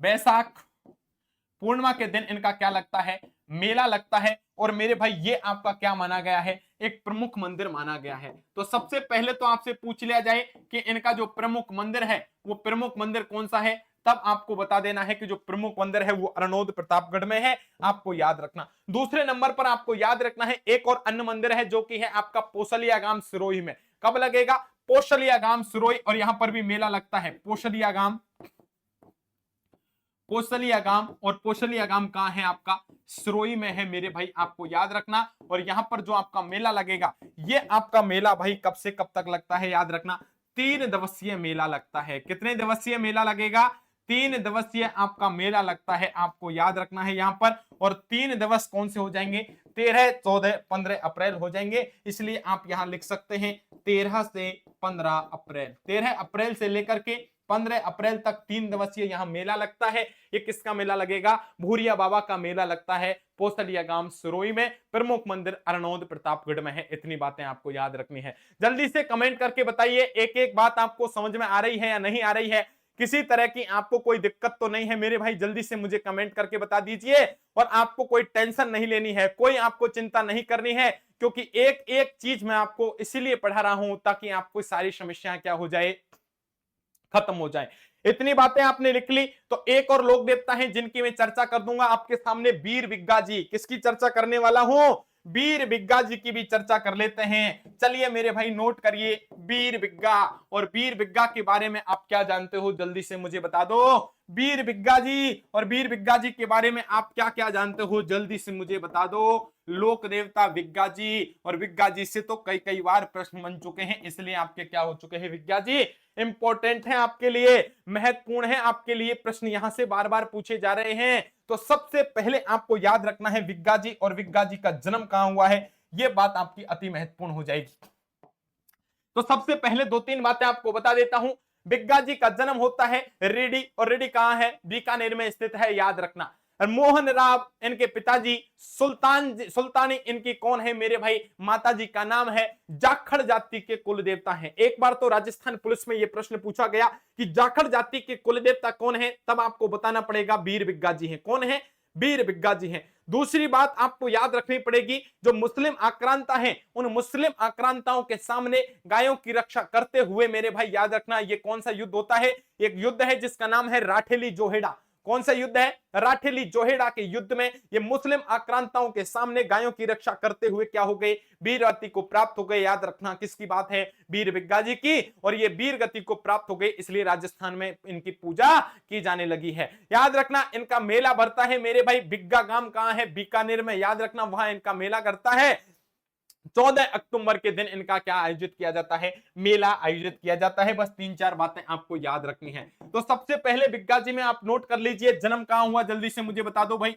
वैशाख पूर्णिमा के दिन इनका क्या लगता है? मेला लगता है। और मेरे भाई ये आपका क्या माना गया है? एक प्रमुख मंदिर माना गया है। तो सबसे पहले तो आपसे पूछ लिया जाए कि इनका जो प्रमुख मंदिर है वो प्रमुख मंदिर कौन सा है, तब आपको बता देना है कि जो प्रमुख मंदिर है वो अरनोद प्रतापगढ़ में है, आपको याद रखना। दूसरे नंबर पर आपको याद रखना है एक और अन्य मंदिर है जो कि है आपका पोसलिया गांव सिरोही में। कब लगेगा? पोसलिया गांव सिरोही, और यहां पर भी मेला लगता है। पोसलिया गांव, और पोसलिया गांव कहां है? आपका सिरोही में है मेरे भाई, आपको याद रखना। और यहां पर जो आपका मेला लगेगा, ये आपका मेला भाई कब से कब तक लगता है, याद रखना, 3 दिवसीय मेला लगता है। कितने दिवसीय मेला लगेगा? 3 दिवसीय आपका मेला लगता है, आपको याद रखना है यहां पर। और 3 दिवस कौन से हो जाएंगे? 13, 14, 15 अप्रैल हो जाएंगे। इसलिए आप यहां लिख सकते हैं 13 से 15 अप्रैल। 13 अप्रैल से लेकर के 15 अप्रैल तक 3 दिवसीय यहां मेला लगता है। ये किसका मेला लगेगा? भूरिया बाबा का मेला लगता है पोसलिया गांव सिरोही में। प्रमुख मंदिर अरनोद प्रतापगढ़ में है। इतनी बातें आपको याद रखनी है। जल्दी से कमेंट करके बताइए एक एक बात आपको समझ में आ रही है या नहीं आ रही है। किसी तरह की आपको कोई दिक्कत तो नहीं है मेरे भाई? जल्दी से मुझे कमेंट करके बता दीजिए। और आपको कोई टेंशन नहीं लेनी है, कोई आपको चिंता नहीं करनी है, क्योंकि एक एक चीज मैं आपको इसीलिए पढ़ा रहा हूं ताकि आपको सारी समस्याएं क्या हो जाए? खत्म हो जाए। इतनी बातें आपने लिख ली। तो एक और लोक देवता है जिनकी मैं चर्चा कर दूंगा आपके सामने, वीर विग्गा जी। किसकी चर्चा करने वाला हूं? वीर बिग्गा जी की भी चर्चा कर लेते हैं। चलिए मेरे भाई नोट करिए वीर बिग्गा, और वीर बिग्गा के बारे में आप क्या जानते हो जल्दी से मुझे बता दो। वीर बिग्गा जी, और वीर बिग्गा जी के बारे में आप क्या क्या जानते हो जल्दी से मुझे बता दो। लोक देवता बिग्गा जी, और बिग्गा जी से तो कई कई बार प्रश्न बन चुके हैं, इसलिए आपके क्या हो चुके हैं बिग्गा जी, इंपॉर्टेंट है आपके लिए, महत्वपूर्ण है आपके लिए, प्रश्न यहां से बार बार पूछे जा रहे हैं। तो सबसे पहले आपको याद रखना है बिग्गा जी, और बिग्गा जी का जन्म कहां हुआ है, यह बात आपकी अति महत्वपूर्ण हो जाएगी। तो सबसे पहले दो तीन बातें आपको बता देता हूं। बिग्गा जी का जन्म होता है रेडी, और रेडी कहां है, बीकानेर में स्थित है, याद रखना। और मोहन राव इनके पिताजी, सुल्तानी इनकी कौन है मेरे भाई, माता जी का नाम है, जाखड़ जाति के कुल देवता हैं। एक बार तो राजस्थान पुलिस में यह प्रश्न पूछा गया कि जाखड़ जाति के कुल देवता कौन है, तब आपको बताना पड़ेगा वीर बिग्गा जी हैं। कौन है, वीर बिग्गा जी हैं। दूसरी बात आपको याद रखनी पड़ेगी, जो मुस्लिम आक्रांता हैं, उन मुस्लिम आक्रांताओं के सामने गायों की रक्षा करते हुए मेरे भाई याद रखना, ये कौन सा युद्ध होता है, एक युद्ध है जिसका नाम है राठेली जोहेड़ा। कौन सा युद्ध है, राठेली जोहेड़ा के युद्ध में ये मुस्लिम आक्रांताओं के सामने गायों की रक्षा करते हुए क्या हो गए, वीर गति को प्राप्त हो गए। याद रखना किसकी बात है, वीर बिग्गा जी की, और ये वीर गति को प्राप्त हो गए, इसलिए राजस्थान में इनकी पूजा की जाने लगी है। याद रखना इनका मेला भरता है मेरे भाई, बिग्गा गांव कहां है, बीकानेर में, याद रखना वहां इनका मेला करता है। 14 अक्टूबर के दिन इनका क्या आयोजित किया जाता है, मेला आयोजित किया जाता है। बस तीन चार बातें आपको याद रखनी है। तो सबसे पहले बिग्गा जी में आप नोट कर लीजिए, जन्म कहां हुआ जल्दी से मुझे बता दो भाई।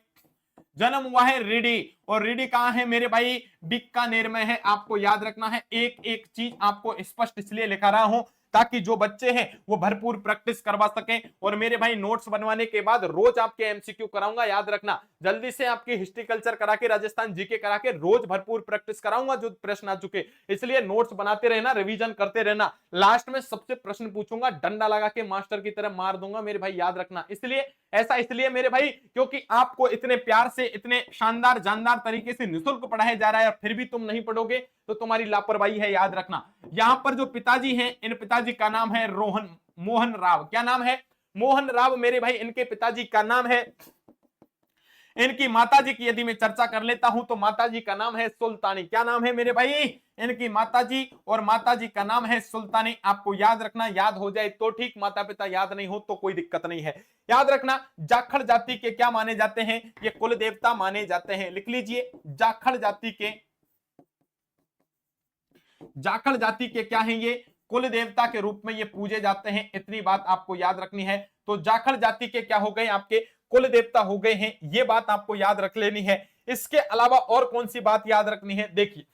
जन्म हुआ है रेडी, और रेडी कहां है मेरे भाई, बीकानेर में है। आपको याद रखना है, एक एक चीज आपको स्पष्ट इसलिए लिखा रहा हूं ताकि जो बच्चे हैं वो भरपूर प्रैक्टिस करवा सकें। और मेरे भाई नोट्स बनवाने के बाद रोज आपके एमसीक्यू कराऊंगा, याद रखना। जल्दी से आपकी हिस्ट्री कल्चर करा के, राजस्थान जीके करा के, रोज भरपूर प्रैक्टिस कराऊंगा जो प्रश्न आ चुके, इसलिए नोट्स बनाते रहना, रिवीजन करते रहना। लास्ट में सबसे प्रश्न पूछूंगा, डंडा लगा के मास्टर की तरह मार दूंगा मेरे भाई, याद रखना। इसलिए ऐसा इसलिए मेरे भाई क्योंकि आपको इतने प्यार से, इतने शानदार जानदार तरीके से निःशुल्क पढ़ाया जा रहा है, और फिर भी तुम नहीं पढ़ोगे तो तुम्हारी लापरवाही है, याद रखना। यहां पर जो पिताजी हैं, इन पिताजी का नाम है मोहन राव। क्या नाम है, मोहन राव मेरे भाई इनके पिताजी का नाम है। इनकी माताजी की यदि मैं चर्चा कर लेता हूं तो माताजी का नाम है सुल्तानी। क्या नाम है मेरे भाई, इनकी माताजी, और माताजी का नाम है सुल्तानी। आपको याद रखना, याद हो जाए तो ठीक, माता पिता याद नहीं हो तो कोई दिक्कत नहीं है। याद रखना जाखड़ जाति के क्या माने जाते हैं, ये कुल देवता माने जाते हैं। लिख लीजिए, जाखड़ जाति के क्या है, ये कुल देवता के रूप में ये पूजे जाते हैं। इतनी बात आपको याद रखनी है। तो जाखड़ जाति के क्या हो गए, आपके कुल देवता हो गए हैं, ये बात आपको याद रख लेनी है। इसके अलावा और कौन सी बात याद रखनी है, देखिए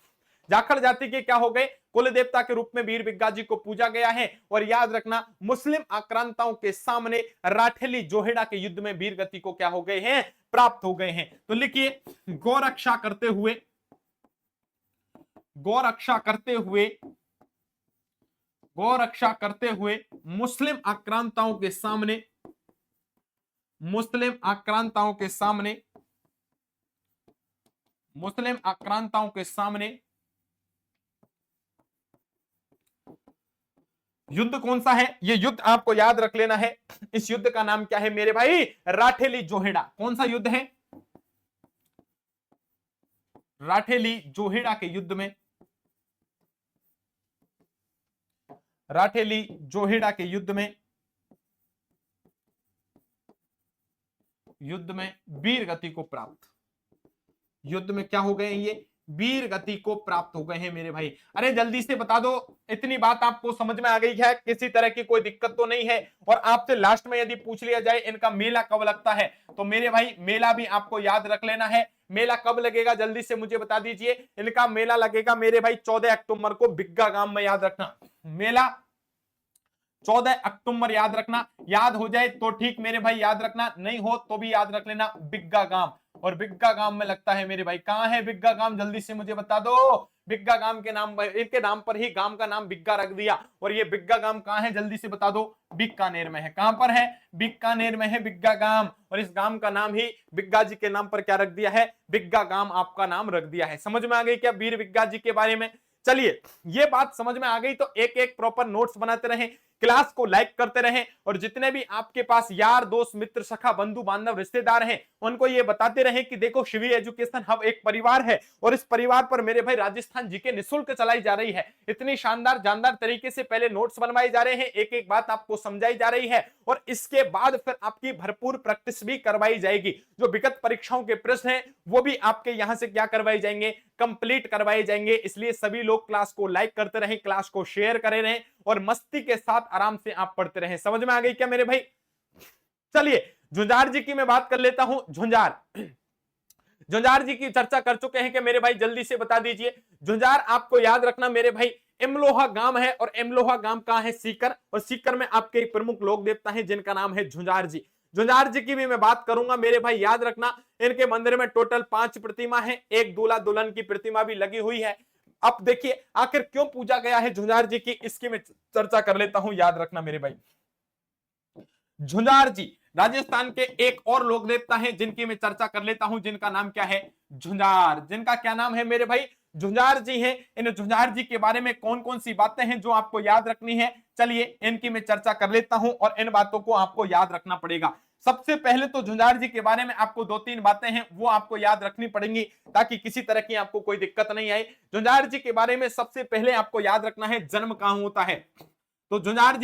जाखड़ जाति के क्या हो गए, कुल देवता के रूप में वीर बिग्गा जी को पूजा गया है। और याद रखना मुस्लिम आक्रांताओं के सामने राठेली जोहेड़ा के युद्ध में वीर गति को क्या हो गए हैं, प्राप्त हो गए हैं। तो लिखिए, गौरक्षा करते हुए, गौरक्षा करते हुए मुस्लिम आक्रांताओं के सामने, मुस्लिम आक्रांताओं के सामने युद्ध कौन सा है, ये युद्ध आपको याद रख लेना है। इस युद्ध का नाम क्या है मेरे भाई, राठेली जोहेड़ा। कौन सा युद्ध है, राठेली जोहेड़ा के युद्ध में, राठेली जोहेड़ा के युद्ध में वीर गति को प्राप्त, युद्ध में क्या हो गए, ये वीर गति को प्राप्त हो गए हैं मेरे भाई। अरे जल्दी से बता दो, इतनी बात आपको समझ में आ गई है, किसी तरह की कोई दिक्कत तो नहीं है। और आपसे लास्ट में यदि पूछ लिया जाए इनका मेला कब लगता है, तो मेरे भाई मेला भी आपको याद रख लेना है। मेला कब लगेगा जल्दी से मुझे बता दीजिए। इनका मेला लगेगा मेरे भाई 14 अक्टूबर को बिग्गा गांव में, याद रखना। मेला 14 अक्टूबर, याद रखना। याद हो जाए तो ठीक मेरे भाई, याद रखना, नहीं हो तो भी याद रख लेना, बिग्गा गांव। और बिग्गा गांव में लगता है मेरे भाई। कहां है बिग्गा गांव, जल्दी से मुझे बता दो। बिग्गा गांव के नाम, इनके नाम पर ही गांव का नाम बिग्गा रख दिया। और ये बिग्गा गांव कहां है, जल्दी से बता दो। बीकानेर में है। कहां पर है, बीकानेर में है बिग्गा गांव। और इस गांव का नाम ही बिग्गा जी के नाम पर क्या रख दिया है, बिग्गा गांव आपका नाम रख दिया है। समझ में आ गई क्या वीर बिग्गा जी के बारे में। चलिए, ये बात समझ में आ गई तो एक एक प्रॉपर नोट्स बनाते रहें। क्लास को लाइक करते रहें और जितने भी आपके पास यार दोस्त मित्र सखा बंधु बांधव रिश्तेदार हैं उनको ये बताते रहें कि देखो शिवी एजुकेशन हब एक परिवार है और इस परिवार पर मेरे भाई राजस्थान जीके निःशुल्क चलाई जा रही है। इतनी शानदार जानदार तरीके से पहले नोट्स बनवाए जा रहे हैं, एक एक बात आपको समझाई जा रही है और इसके बाद फिर आपकी भरपूर प्रैक्टिस भी करवाई जाएगी। जो विगत परीक्षाओं के प्रश्न हैं वो भी आपके यहां से क्या करवाए जाएंगे, कंप्लीट करवाए जाएंगे। इसलिए सभी लोग क्लास को लाइक करते रहें, क्लास को शेयर करे रहें और मस्ती के साथ आराम से आप पढ़ते रहें। समझ में आ गई क्या मेरे भाई? चलिए झुंझार जी की मैं बात कर लेता हूं। झुंझार जी की चर्चा कर चुके हैं कि मेरे भाई जल्दी से बता दीजिए। झुंझार आपको याद रखना मेरे भाई इमलोहा गांव है और इमलोहा गांव कहां है? सीकर। और सीकर में आपके एक प्रमुख लोक देवता हैं जिनका नाम है झुंझार जी। झुंझार जी की भी मैं बात करूंगा मेरे भाई, याद रखना इनके मंदिर में टोटल 5 प्रतिमा है, एक दूल्हा दुल्हन की प्रतिमा भी लगी हुई है। अब देखिए आखिर क्यों पूजा गया है झुंझार जी की, इसकी मैं चर्चा कर लेता हूं। याद रखना मेरे भाई झुंझार जी राजस्थान के एक और लोक देवता हैं जिनकी मैं चर्चा कर लेता हूं, जिनका नाम क्या है? झुंझार। जिनका क्या नाम है मेरे भाई? झुंझार जी हैं। इन झुंझार जी के बारे में कौन कौन सी बातें हैं जो आपको याद रखनी है, चलिए इनकी मैं चर्चा कर लेता हूं और इन बातों को आपको याद रखना पड़ेगा। सबसे पहले तो झुंझार जी के बारे में आपको 2-3 बातें हैं वो आपको याद रखनी पड़ेंगी ताकि किसी तरह की आपको कोई दिक्कत नहीं आए। झुंझार जी के बारे में सबसे पहले आपको याद रखना है जन्म कहां होता है। तो झुंझार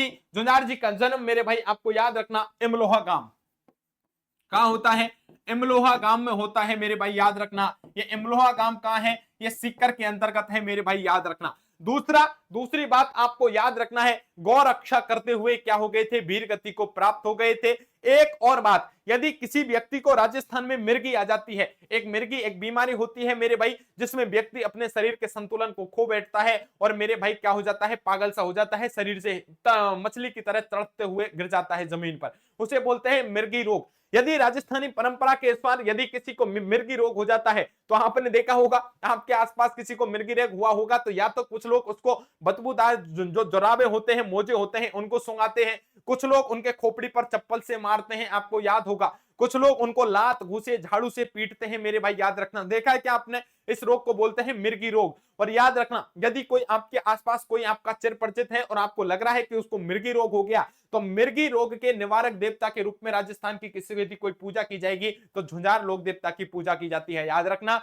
जी का जन्म मेरे भाई आपको याद रखना इमलोहा गांव। कहां होता है? इमलोहा गांव में होता है मेरे भाई, याद रखना। ये इमलोहा गांव कहां है? ये सीकर के अंतर्गत है मेरे भाई, याद रखना। दूसरी बात आपको याद रखना है, गौ रक्षा करते हुए क्या हो गए थे? वीर गति को प्राप्त हो गए थे। एक और बात, यदि किसी व्यक्ति को राजस्थान में मिर्गी आ जाती है, एक मिर्गी एक बीमारी होती है मेरे भाई जिसमें व्यक्ति अपने शरीर के संतुलन को खो बैठता है और मेरे भाई क्या हो जाता है? पागल सा हो जाता है, शरीर से मछली की तरह तड़पते हुए गिर जाता है जमीन पर, उसे बोलते हैं मिर्गी रोग। यदि राजस्थानी परंपरा के अनुसार यदि किसी को मिर्गी रोग हो जाता है तो आपने देखा होगा आपके आसपास किसी को मिर्गी रोग हुआ होगा तो या तो कुछ लोग उसको बदबूदार जो जोराबे होते हैं, मोजे होते हैं, उनको सुंघाते हैं, कुछ लोग उनके खोपड़ी पर चप्पल से मारते हैं, आपको याद होगा, कुछ लोग उनको लात घूसे झाड़ू से पीटते हैं मेरे भाई, याद रखना। देखा है क्या आपने? इस रोग को बोलते हैं मिर्गी रोग। और याद रखना यदि कोई आपके आसपास कोई आपका चिर परिचित है और आपको लग रहा है कि उसको मिर्गी रोग हो गया तो मिर्गी रोग के निवारक देवता के रूप में राजस्थान की किसी यदि कोई पूजा की जाएगी तो झुंझार लोक देवता की पूजा की जाती है, याद रखना।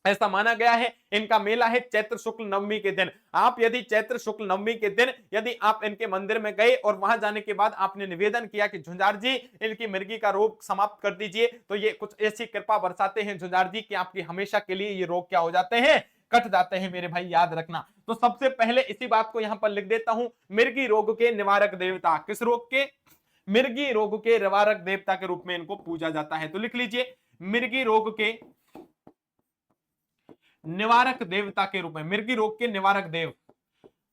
ऐसा माना गया है। इनका मेला है चैत्र शुक्ल नवमी के दिन। आप यदि चैत्र शुक्ल नवमी के दिन यदि आप इनके मंदिर में गए और वहां जाने के बाद आपने निवेदन किया कि झुंझार जी इनकी मिर्गी का रोग समाप्त कर दीजिए, तो ये कुछ ऐसी कृपा बरसाते हैं झुंझार जी कि आपकी हमेशा के लिए ये रोग क्या हो जाते हैं? कट जाते हैं मेरे भाई, याद रखना। तो सबसे पहले इसी बात को यहां पर लिख देता हूं, मिर्गी रोग के निवारक देवता। किस रोग के? मिर्गी रोग के निवारक देवता के रूप में इनको पूजा जाता है। तो लिख लीजिए मिर्गी रोग के निवारक देवता के रूप में, मिर्गी रोग के निवारक देव।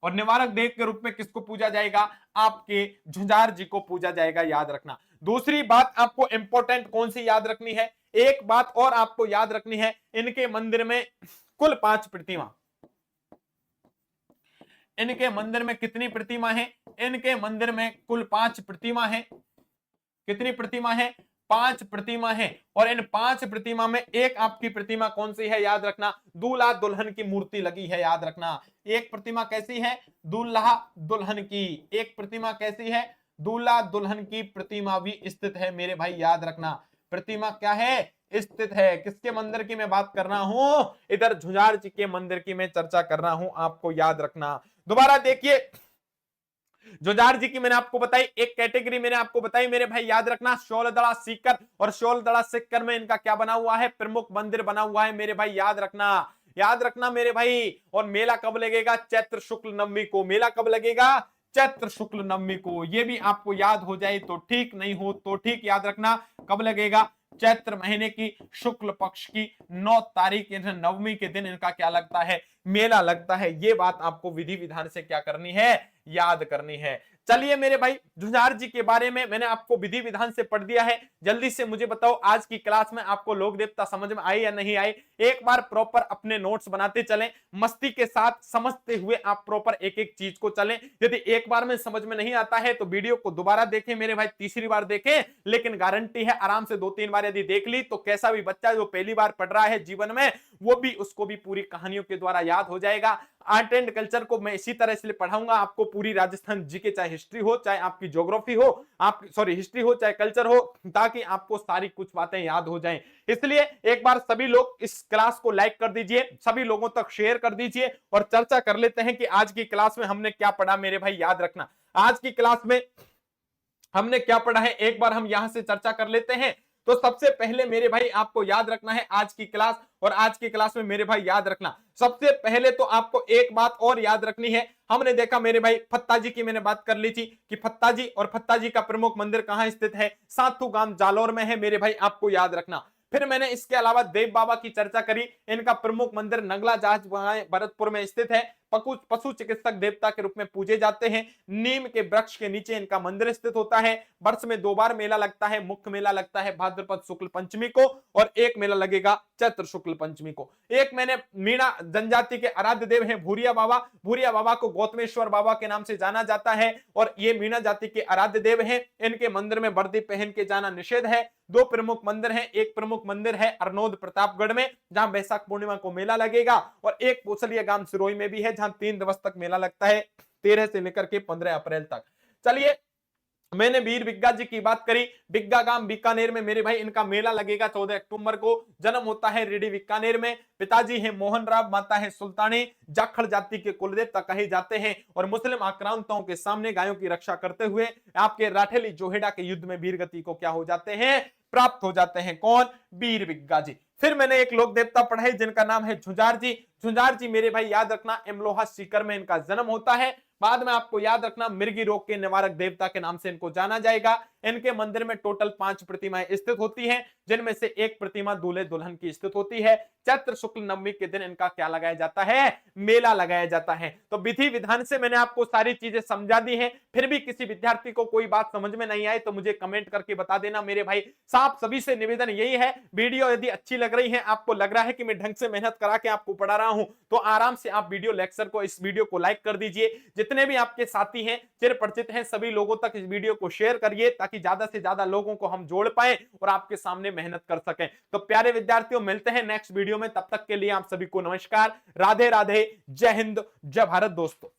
और निवारक देव के रूप में किसको पूजा जाएगा? आपके झुंझार जी को पूजा जाएगा, याद रखना। दूसरी बात आपको इंपॉर्टेंट कौन सी याद रखनी है? एक बात और आपको याद रखनी है, इनके मंदिर में कुल 5 प्रतिमा। इनके मंदिर में कितनी प्रतिमा है? इनके मंदिर में कुल 5 प्रतिमा है। कितनी प्रतिमा है? 5 प्रतिमा है। और इन 5 प्रतिमा में एक आपकी प्रतिमा कौन सी है? याद रखना, दूल्हा दुल्हन की मूर्ति लगी है, याद रखना। एक प्रतिमा कैसी है? दूल्हा दुल्हन की। एक प्रतिमा कैसी है? दूल्हा दुल्हन की प्रतिमा भी स्थित है मेरे भाई, याद रखना। प्रतिमा क्या है? स्थित है। किसके मंदिर की मैं बात कर रहा हूं? इधर झुंझार जी के मंदिर की मैं चर्चा कर रहा हूं, आपको याद रखना। दोबारा देखिए, झुंझार जी की मैंने आपको बताई एक कैटेगरी, मैंने आपको बताई मेरे भाई, याद रखना। शोलदड़ा सीकर, और शोलदड़ा सीकर में इनका क्या बना हुआ है? प्रमुख मंदिर बना हुआ है मेरे भाई, याद रखना। याद रखना मेरे भाई। और मेला कब लगेगा? चैत्र शुक्ल नवमी को। मेला कब लगेगा? चैत्र शुक्ल नवमी को। ये भी आपको याद हो जाए तो ठीक, नहीं हो तो ठीक, याद रखना। कब लगेगा? चैत्र महीने की शुक्ल पक्ष की 9 तारीख नवमी के दिन इनका क्या लगता है? मेला लगता है। ये बात आपको विधि विधान से क्या करनी है? याद करनी है। चलिए मेरे भाई, झुंझार जी के बारे में मैंने आपको विधि विधान से पढ़ दिया है। जल्दी से मुझे बताओ आज की क्लास में आपको लोक देवता समझ में आए या नहीं आए? एक बार प्रॉपर अपने नोट्स बनाते चलें, मस्ती के साथ समझते हुए आप प्रॉपर एक एक चीज को चलें। यदि एक बार में समझ में नहीं आता है तो वीडियो को दोबारा देखें मेरे भाई, तीसरी बार देखें, लेकिन गारंटी है आराम से 2-3 बार यदि देख ली तो कैसा भी बच्चा जो पहली बार पढ़ रहा है जीवन में, वो भी उसको भी पूरी कहानियों के द्वारा याद हो जाएगा। आर्ट एंड कल्चर को मैं इसी तरह से पढ़ाऊंगा आपको, पूरी राजस्थान जीके चाहे हिस्ट्री हो, चाहे आपकी ज्योग्राफी हो, आप सॉरी हिस्ट्री हो, चाहे कल्चर हो, ताकि आपको सारी कुछ बातें याद हो जाएं। इसलिए एक बार सभी लोग इस क्लास को लाइक कर दीजिए, सभी लोगों तक शेयर कर दीजिए और चर्चा कर लेते हैं कि आज की क्लास में हमने क्या पढ़ा। मेरे भाई याद रखना, आज की क्लास में हमने क्या पढ़ा है, एक बार हम यहां से चर्चा कर लेते हैं। तो सबसे पहले मेरे भाई आपको याद रखना है आज की क्लास, और आज की क्लास में मेरे भाई याद रखना, सबसे पहले तो आपको एक बात और याद रखनी है। हमने देखा मेरे भाई फत्ताजी की मैंने बात कर ली थी कि फत्ताजी और फत्ताजी का प्रमुख मंदिर कहां स्थित है, साथू गांव जालौर में है मेरे भाई, आपको याद रखना। फिर मैंने इसके अलावा देव बाबा की चर्चा करी, इनका प्रमुख मंदिर नगला जहाज भरतपुर में स्थित है, पशु चिकित्सक देवता के रूप में पूजे जाते हैं, नीम के वृक्ष के नीचे इनका मंदिर स्थित होता है, वर्ष में 2 बार मेला लगता है, मुख्य मेला लगता है भाद्रपद शुक्ल पंचमी को और एक मेला लगेगा चैत्र शुक्ल पंचमी को। एक मैंने मीणा जनजाति के आराध्य देव हैं भूरिया बाबा, भूरिया बाबा को गौतमेश्वर बाबा के नाम से जाना जाता है और ये मीणा जाति के आराध्य देव हैं। इनके मंदिर में वर्दी पहन के जाना निषेध है। 2 प्रमुख मंदिर हैं, एक प्रमुख मंदिर है अरनोद प्रतापगढ़ में जहां बैसाख पूर्णिमा को मेला लगेगा, और एक पोसलिया गांव सिरोही में भी है जहां 3 दिवस तक मेला लगता है, 13 से लेकर के 15 अप्रैल तक। चलिए, मैंने वीर बिग्गा जी की बात करी, बिग्गा गांव बीकानेर में मेरे भाई इनका मेला लगेगा 14 अक्टूबर को, जन्म होता है रेडी बीकानेर में, पिताजी हैं मोहन राव, माता है सुल्तानी, जाखड़ जाति के कुलदेवता कहे जाते हैं और मुस्लिम आक्रांताओं के सामने गायों की रक्षा करते हुए आपके राठेली जोहेडा के युद्ध में वीर गति को क्या हो जाते हैं, प्राप्त हो जाते हैं। कौन? वीर बिग्गा जी। फिर मैंने एक लोक देवता पढ़ा है जिनका नाम है झुंझार जी। झुंझार जी मेरे भाई याद रखना एमलोहा सीकर में इनका जन्म होता है। बाद में आपको याद रखना मृगी रोग के निवारक देवता के नाम से इनको जाना जाएगा। इनके मंदिर में टोटल 5 प्रतिमाएं स्थित होती हैं, जिनमें से एक प्रतिमा दूल्हे दुल्हन की स्थित होती है। चैत्र शुक्ल नवमी के दिन इनका क्या लगाया जाता है? मेला लगाया जाता है। तो विधि विधान से मैंने आपको सारी चीजें समझा दी हैं। फिर भी किसी विद्यार्थी को कोई बात समझ में नहीं आए तो मुझे कमेंट करके बता देना मेरे भाई। साफ सभी से निवेदन यही है, वीडियो यदि अच्छी लग रही है, आपको लग रहा है कि मैं ढंग से मेहनत करा के आपको पढ़ा रहा हूं, तो आराम से आप वीडियो लेक्चर को, इस वीडियो को लाइक कर दीजिए। जितने भी आपके साथी हैं, चिर परिचित हैं, सभी लोगों तक इस वीडियो को शेयर करिए ताकि ज्यादा से ज्यादा लोगों को हम जोड़ पाए और आपके सामने मेहनत कर सकें। तो प्यारे विद्यार्थियों, मिलते हैं नेक्स्ट वीडियो में, तब तक के लिए आप सभी को नमस्कार, राधे राधे, जय हिंद, जय भारत दोस्तों।